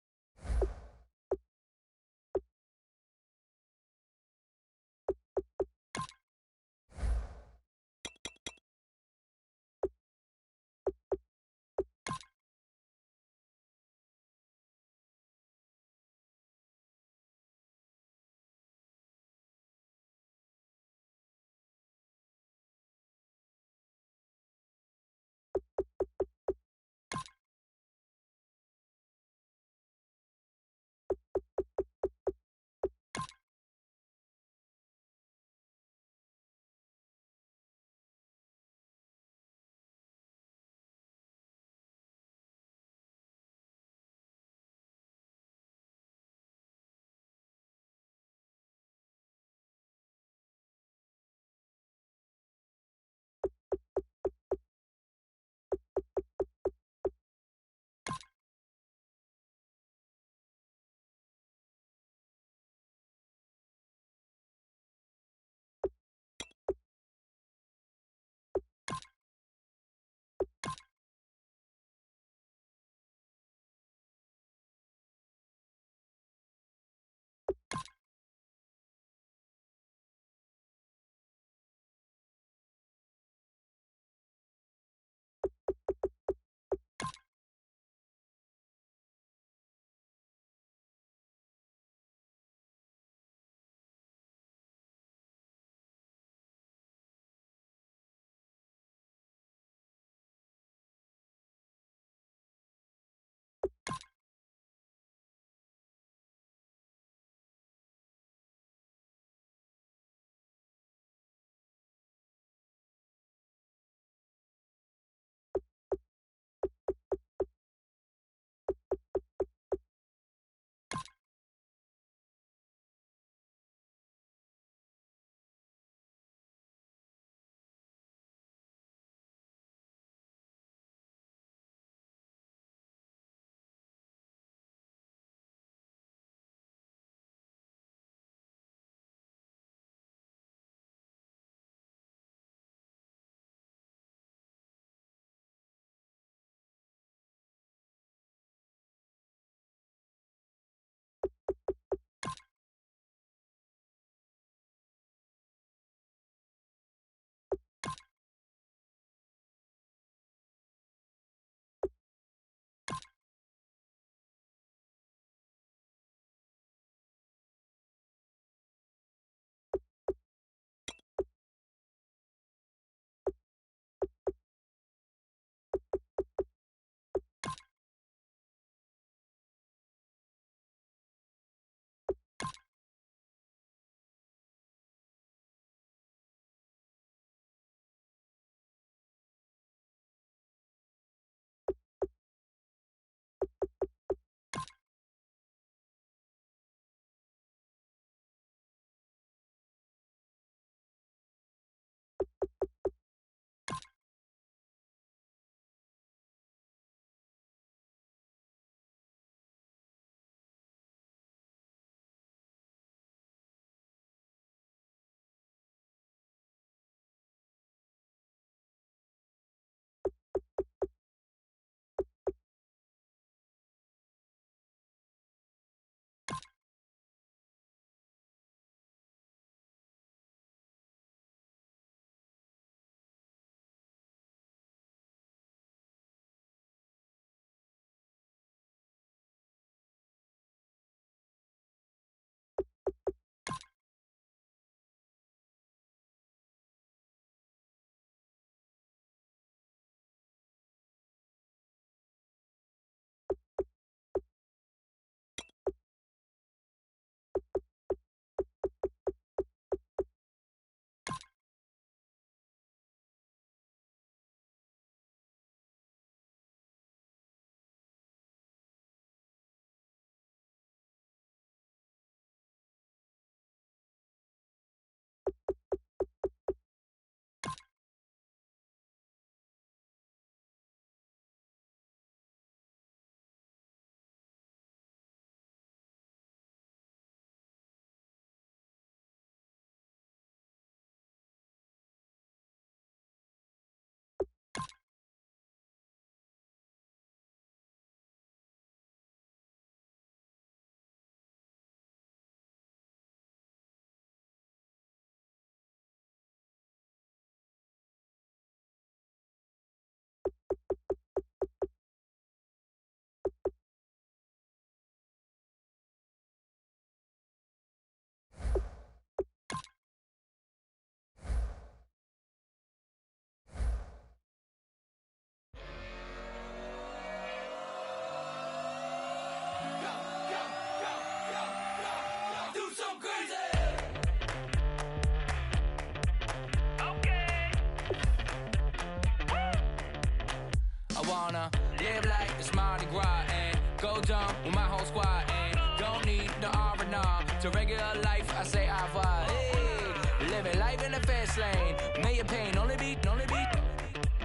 I wanna live like it's Mardi Gras and go dumb with my whole squad and don't need the R&R. To regular life, I say au revoir. Hey, living life in the fast lane. May your pain only be.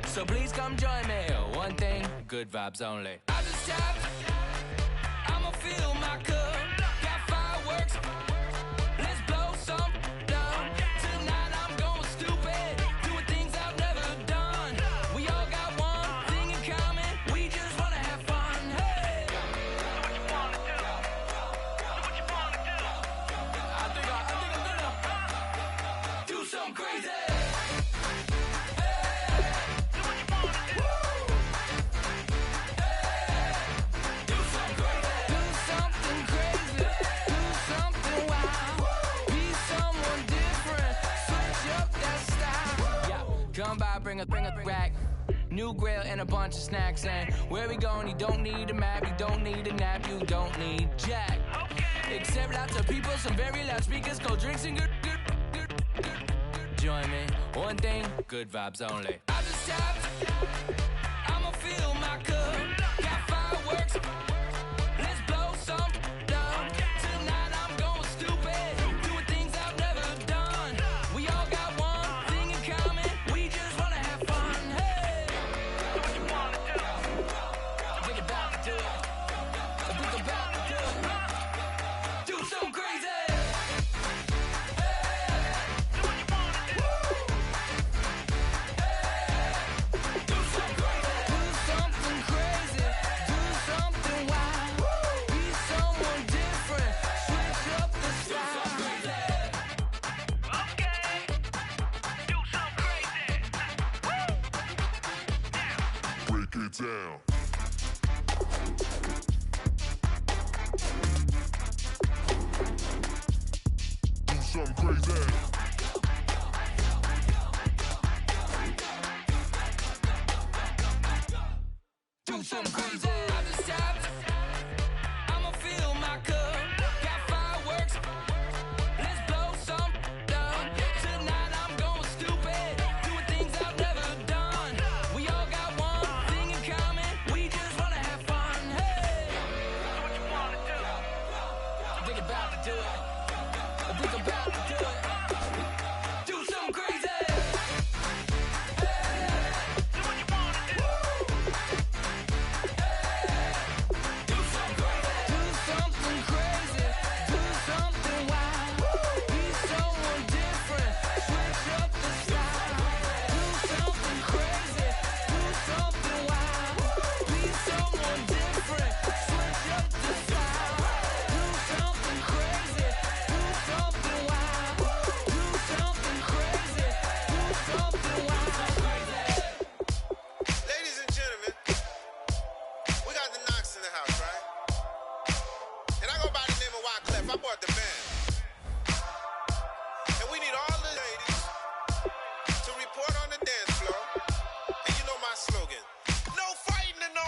So please come join me. One thing, good vibes only. I just tapped. I'ma fill my cup. Got fireworks. Let's blow some down. Tonight I'm going stupid. Doing things I've never done. We all got one thing in common. We just wanna have fun. Hey. So what you wanna do? So what you wanna do? I think I'm gonna do something crazy. Come by, bring a rack. New grill and a bunch of snacks. And where we going, you don't need a map, you don't need a nap, you don't need jack. Except lots of people, some very loud speakers, cold drinks and good. Join me, one thing, good vibes only. I just tapped, I'ma fill my cup. Got fireworks, let's blow some down. Tonight I'm going stupid, doing things I've never done. We all got one thing in common, we just wanna have fun. Hey, So what you wanna do? I think about to do it. I think about to do it. Do something crazy. So what you wanna do? Do something crazy, do something wild, be someone different, switch up the style. Okay. Do something crazy. Break it down. Do something crazy. Do something crazy. I just tapped, I'ma fill my cup. Got fireworks, let's blow some down. Tonight I'm going stupid, doing things I've never done. We all got one thing in common, we just wanna have fun. Hey, So what you wanna do? I think about to do it. I think about to do it. Do something crazy. So what you wanna do? Do something crazy, do something wild, be someone different, switch up the style. Do something crazy, do something wild, be someone different, switch up the style. Do something crazy, do something wild, do something crazy, do something wild. Ladies and gentlemen, we got the Knox in the house, right? And I go by the name of Wyclef. I bought the band. And we need all the ladies to report on the dance floor. And you know my slogan, no fighting and no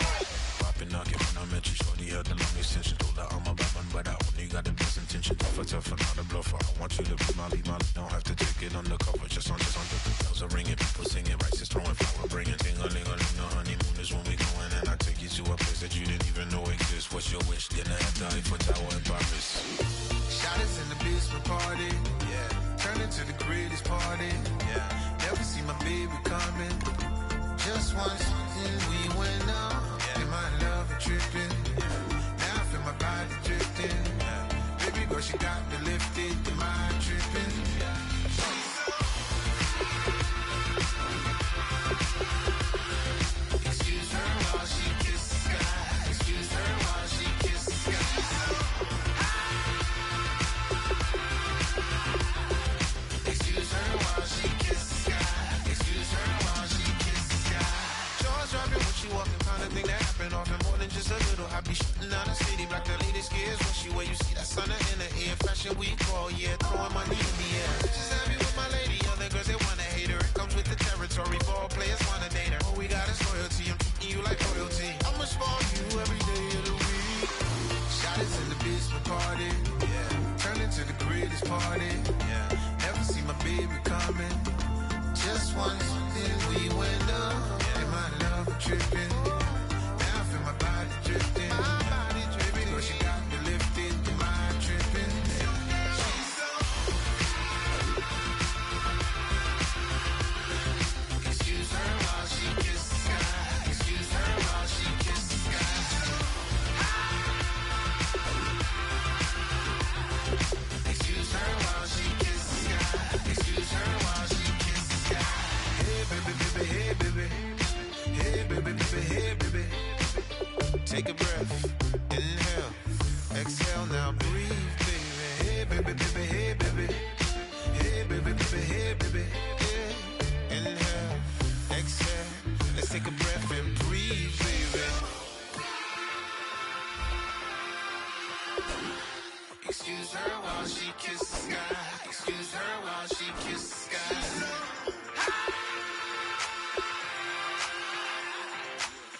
Poppin' knockin' when I met you, shorty had the long extension. Told her I'm a bad man, but I only got the best intention. Tougher, not a bluffer. I want you to be Molly. Don't have to take it undercover. Just on the bells are ringing, people singing, rice is throwing, flower bringing. Ting-a-ling-a-ling, the honeymoon is when we going, and I take you to a place that you didn't even know exists. What's your wish? Dinner at the Eiffel Tower in Paris. Shot us in the basement party, yeah. Turn into the greatest party, yeah. Never see my baby coming. Just once, we went up, yeah. And my love a tripping, yeah. Now I feel my body drifting, yeah. Baby girl, she got me lifted, the mind tripping, yeah. Excuse her while she kisses the sky. Excuse her while she kisses the sky. Excuse her while she kisses the sky. Excuse her while she kisses the sky. Jaws dropping when she walking, kind of thing that happen often. More than just a little. I be shooting down the city, black the latest gears. When she where you see that sun in the air. Fashion week all year, throwing money in the air. She's happy with my lady, other girls they wanna hate her. It comes with the territory, ball players wanna date her. All we got is loyalty, I'm treating you like royalty. I'ma spoil you every day of the week. Shot us in the basement party, yeah. Turn into the greatest party, yeah. Never see my baby coming. Just once, then we went up, yeah. And my love tripping. exhale, now breathe, baby. Hey, baby, baby, hey, baby. Hey, baby, baby, hey, baby. Yeah. Inhale, exhale. Let's take a breath and breathe, baby. Excuse her while she kisses the sky. Excuse her while she kisses the sky.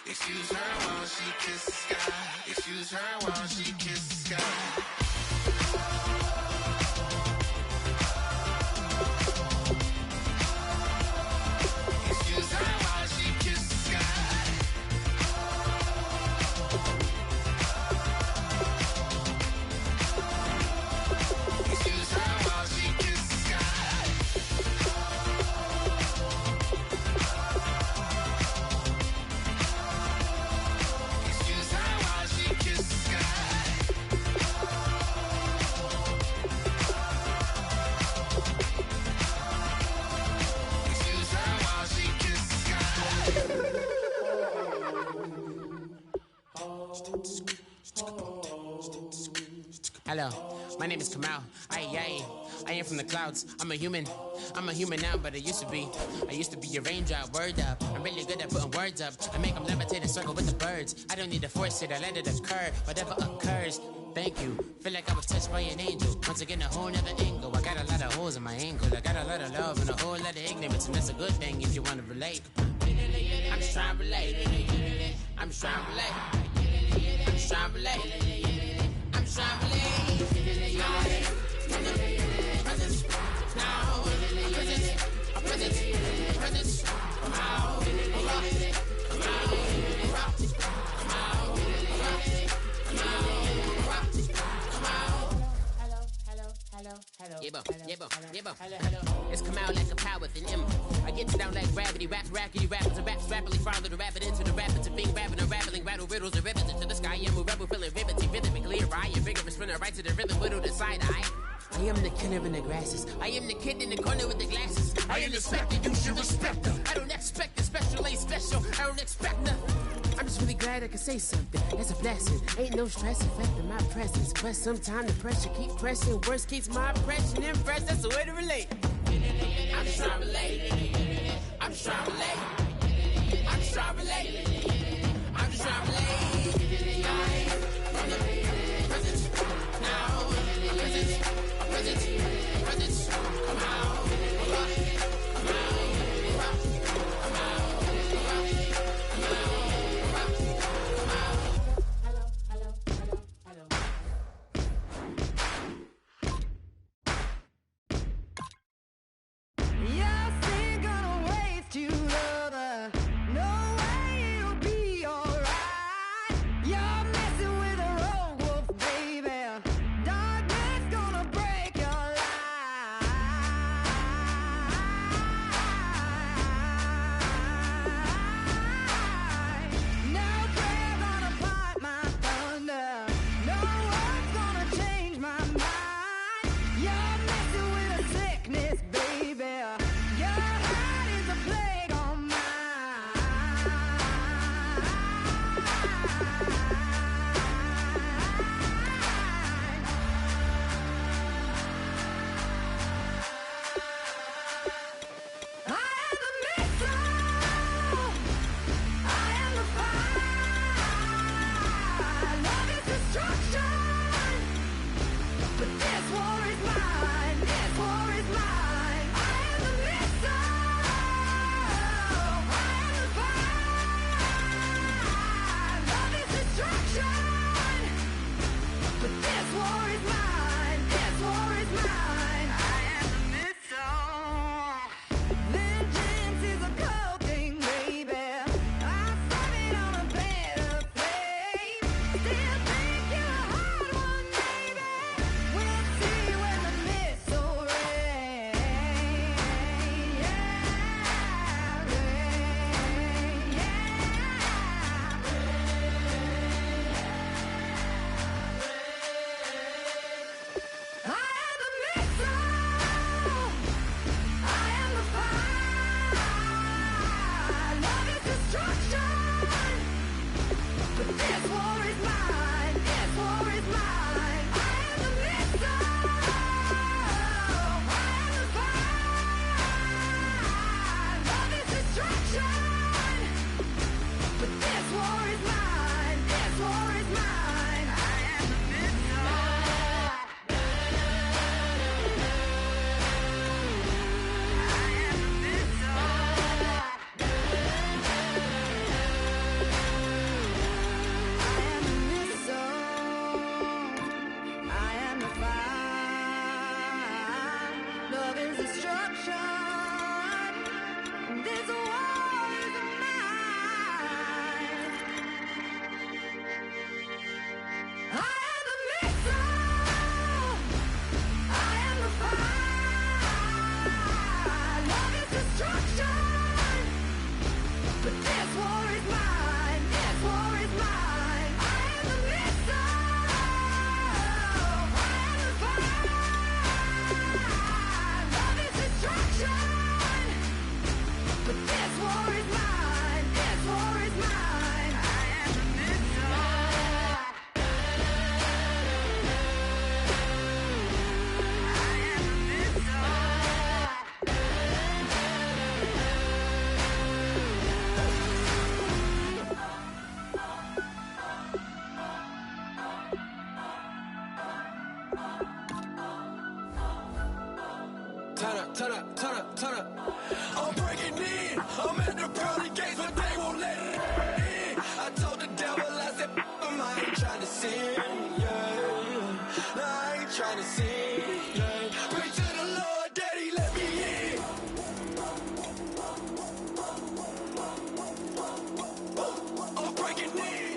Excuse her while she kisses the sky. Excuse her while she kisses the sky. Excuse her while she kisses the sky. Excuse her while she kisses the sky. Excuse her while she kisses the sky. Excuse her while she kisses the sky. Hello, my name is Kamal. I am from the clouds. I'm a human now, but I used to be a raindrop. Word up, I'm really good at putting words up. I make them levitate and circle with the birds. I don't need to force it, I let it occur. Whatever occurs, thank you. Feel like I was touched by an angel. Once again, a whole nother angle. I got a lot of holes in my ankle. I got a lot of love and a whole lot of ignorance, and that's a good thing if you want to relate. I'm just trying to relate. I'm just trying to relate. I'm just trying to relate. I'm just trying to relate. Presence, now, presence, come out, It's come out like a power within him. I get down like gravity, rackety rappers and raps rapidly follow the rapid into the rapids of being rapid, unraveling, rattle riddles and rivets into the sky. I'm a rebel, feeling riveting, rhythmically, right? A vigorous spinner right to the rhythm, whittle the side eye. I am the killer in the grasses. I am the kid in the corner with the glasses. I am the specter, you should respect her. I don't expect the special, ain't special. I don't expect nothing. I'm just really glad I can say something. That's a blessing. Ain't no stress affecting my presence. But sometimes the pressure keep pressing. Worst keeps my impression impressed. That's the way to relate. I'm just trying to relate. I'm just trying to relate. I'm just trying to relate. I'm just trying to relate. From the presence now. Presence, come out. turn up, turn up, turn up, turn up. I'm breaking in. I'm at the pearly gates, but they won't let it in. I told the devil, I said, I ain't trying to sin, yeah. No, I ain't trying to sin, yeah. Pray to the Lord, Daddy, let me in. I'm breaking in.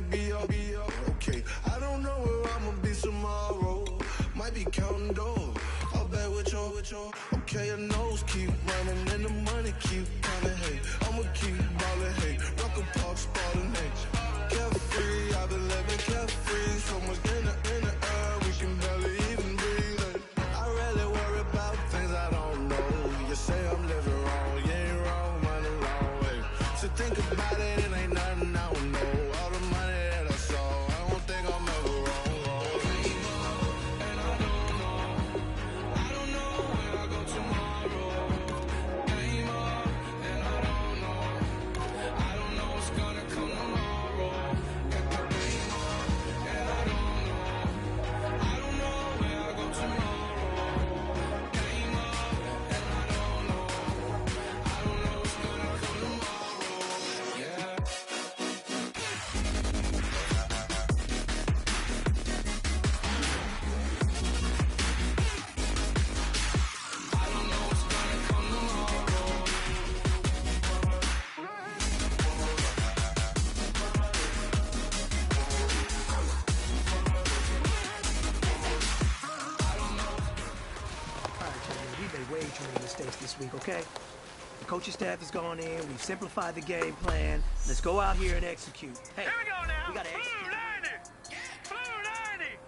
be okay. I don't know where I'ma be tomorrow. Might be counting doors. I'll bet with your. Okay, your nose keep running and the money keep coming. Hey, I'ma keep ballin'. Hey, rock a park, spallin'. Hey, carefree. I've been living carefree. So much in the air, we can barely even breathe. Hey, I really worry about things I don't know. You say I'm living wrong, you ain't wrong, money long way. So think about it, it ain't nothing I don't know. All the money that I saw, I don't think I'm ever wrong. This week, okay? The coaching staff has gone in. We've simplified the game plan. Let's go out here and execute. Hey, here we go now. We gotta execute. Blue 90. Blue 90.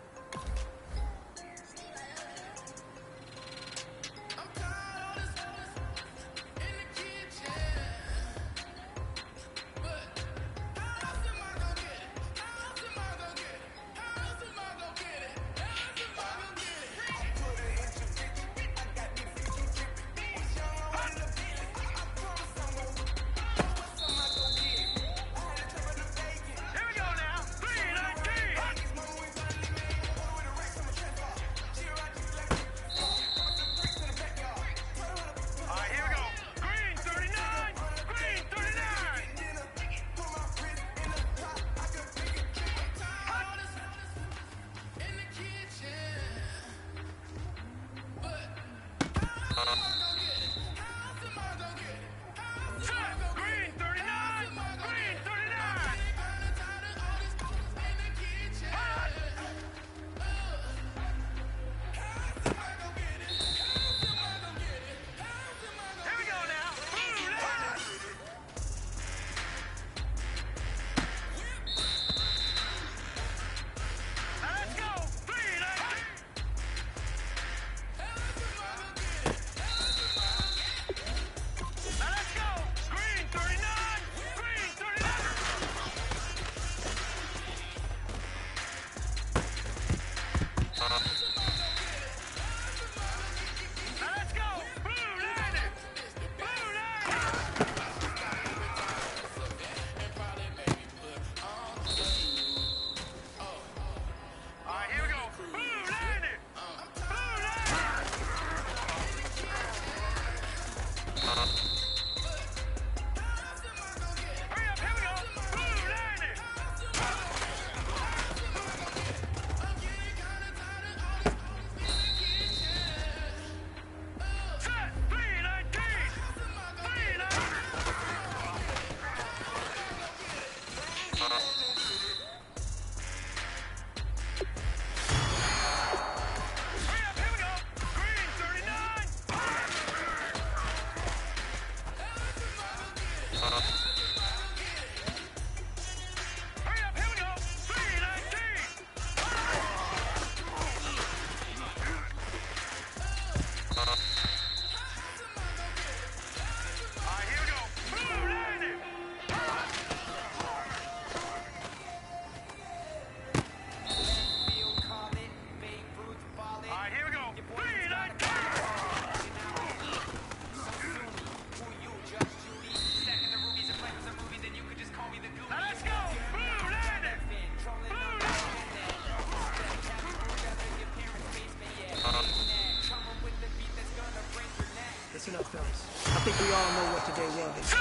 Listen up, fellas. I think we all know what today was.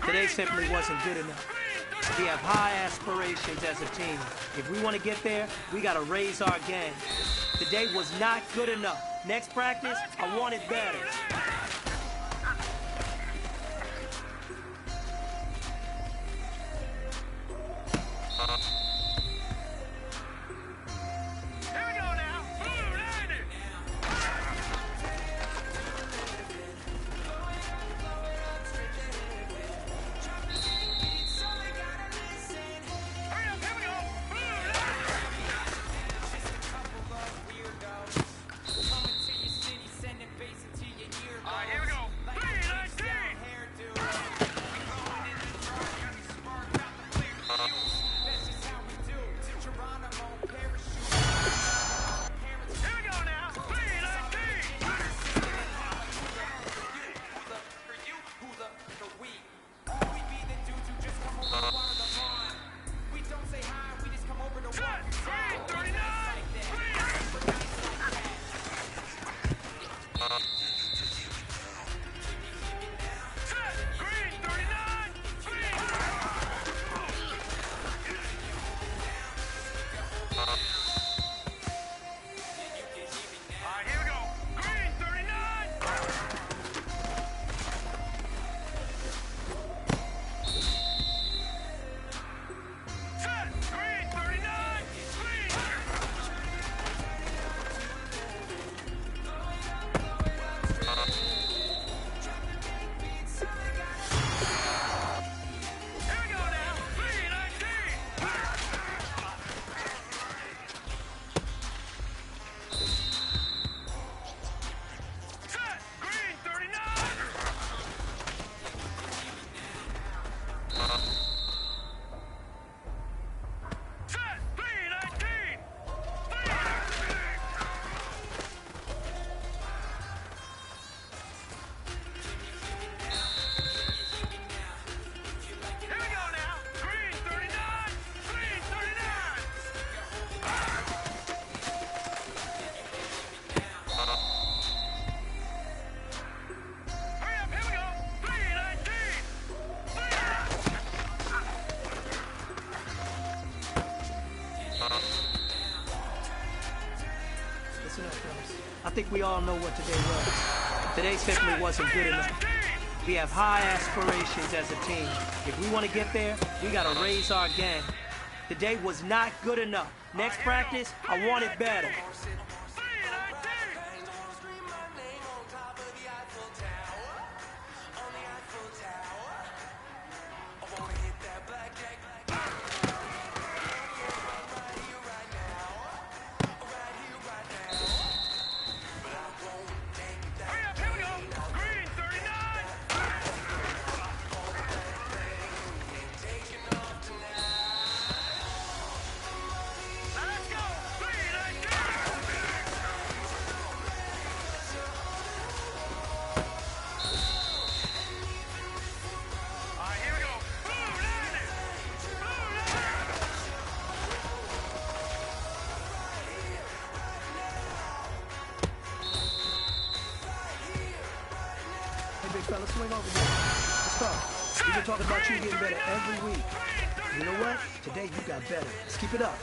Today simply wasn't good enough. We have high aspirations as a team. If we want to get there, we got to raise our game. Today was not good enough. Next practice, I want it better. think we all know what today was. Today simply wasn't good enough. We have high aspirations as a team. If we want to get there, we got to raise our game. Today was not good enough. Next practice, I want it better. Let's swing over there. Let's talk. We've been talking about you getting better every week. You know what? Today you got better. Let's keep it up.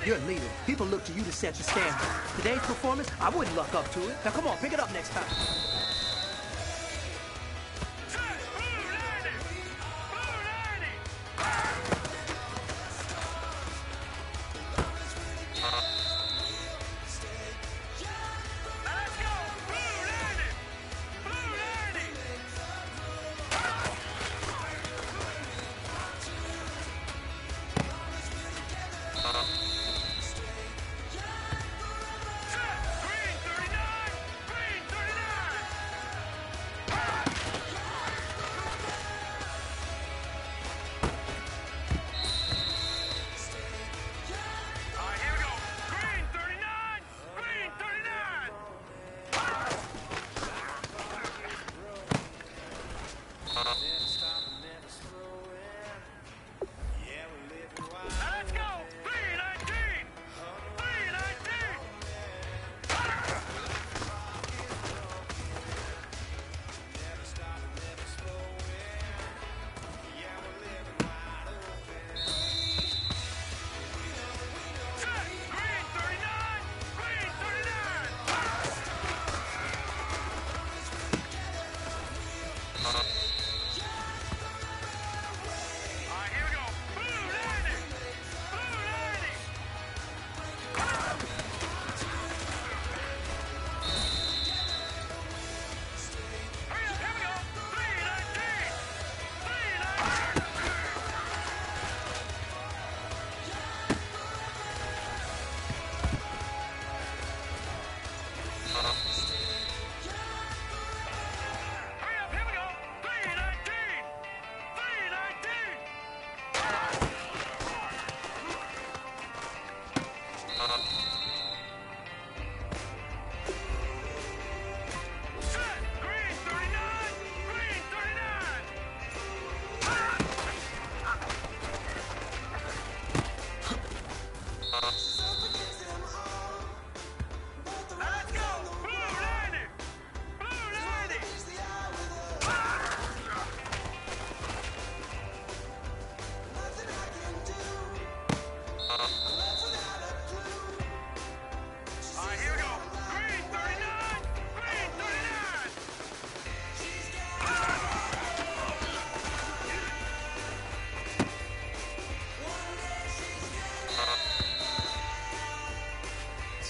You're a leader. People look to you to set the standard. Today's performance, I wouldn't luck up to it. Now come on, pick it up next time.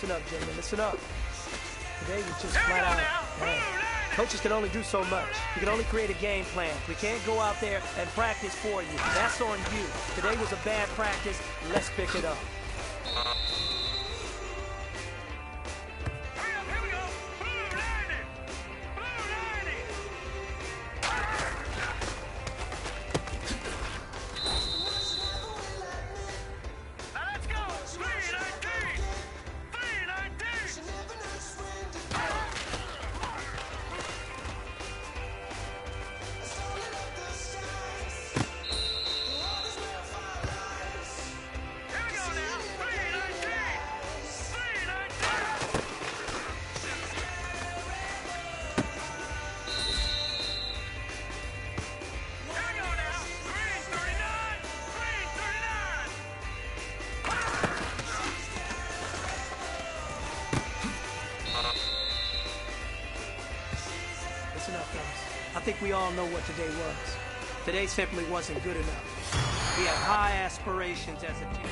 Listen up, gentlemen, listen up. Today was just flat out, man. Coaches can only do so much. You can only create a game plan. We can't go out there and practice for you. That's on you. Today was a bad practice. Let's pick it up. Listen up, fellas. I think we all know what today was. Today simply wasn't good enough. We have high aspirations as a team.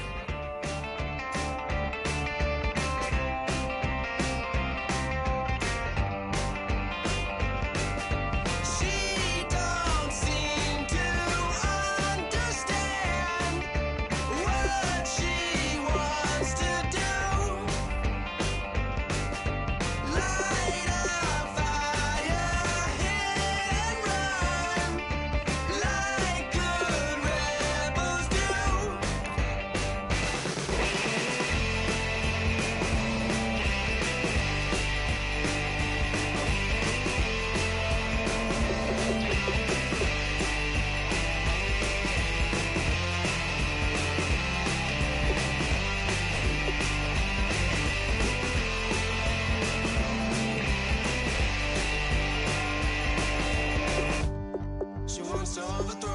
She wants to overthrow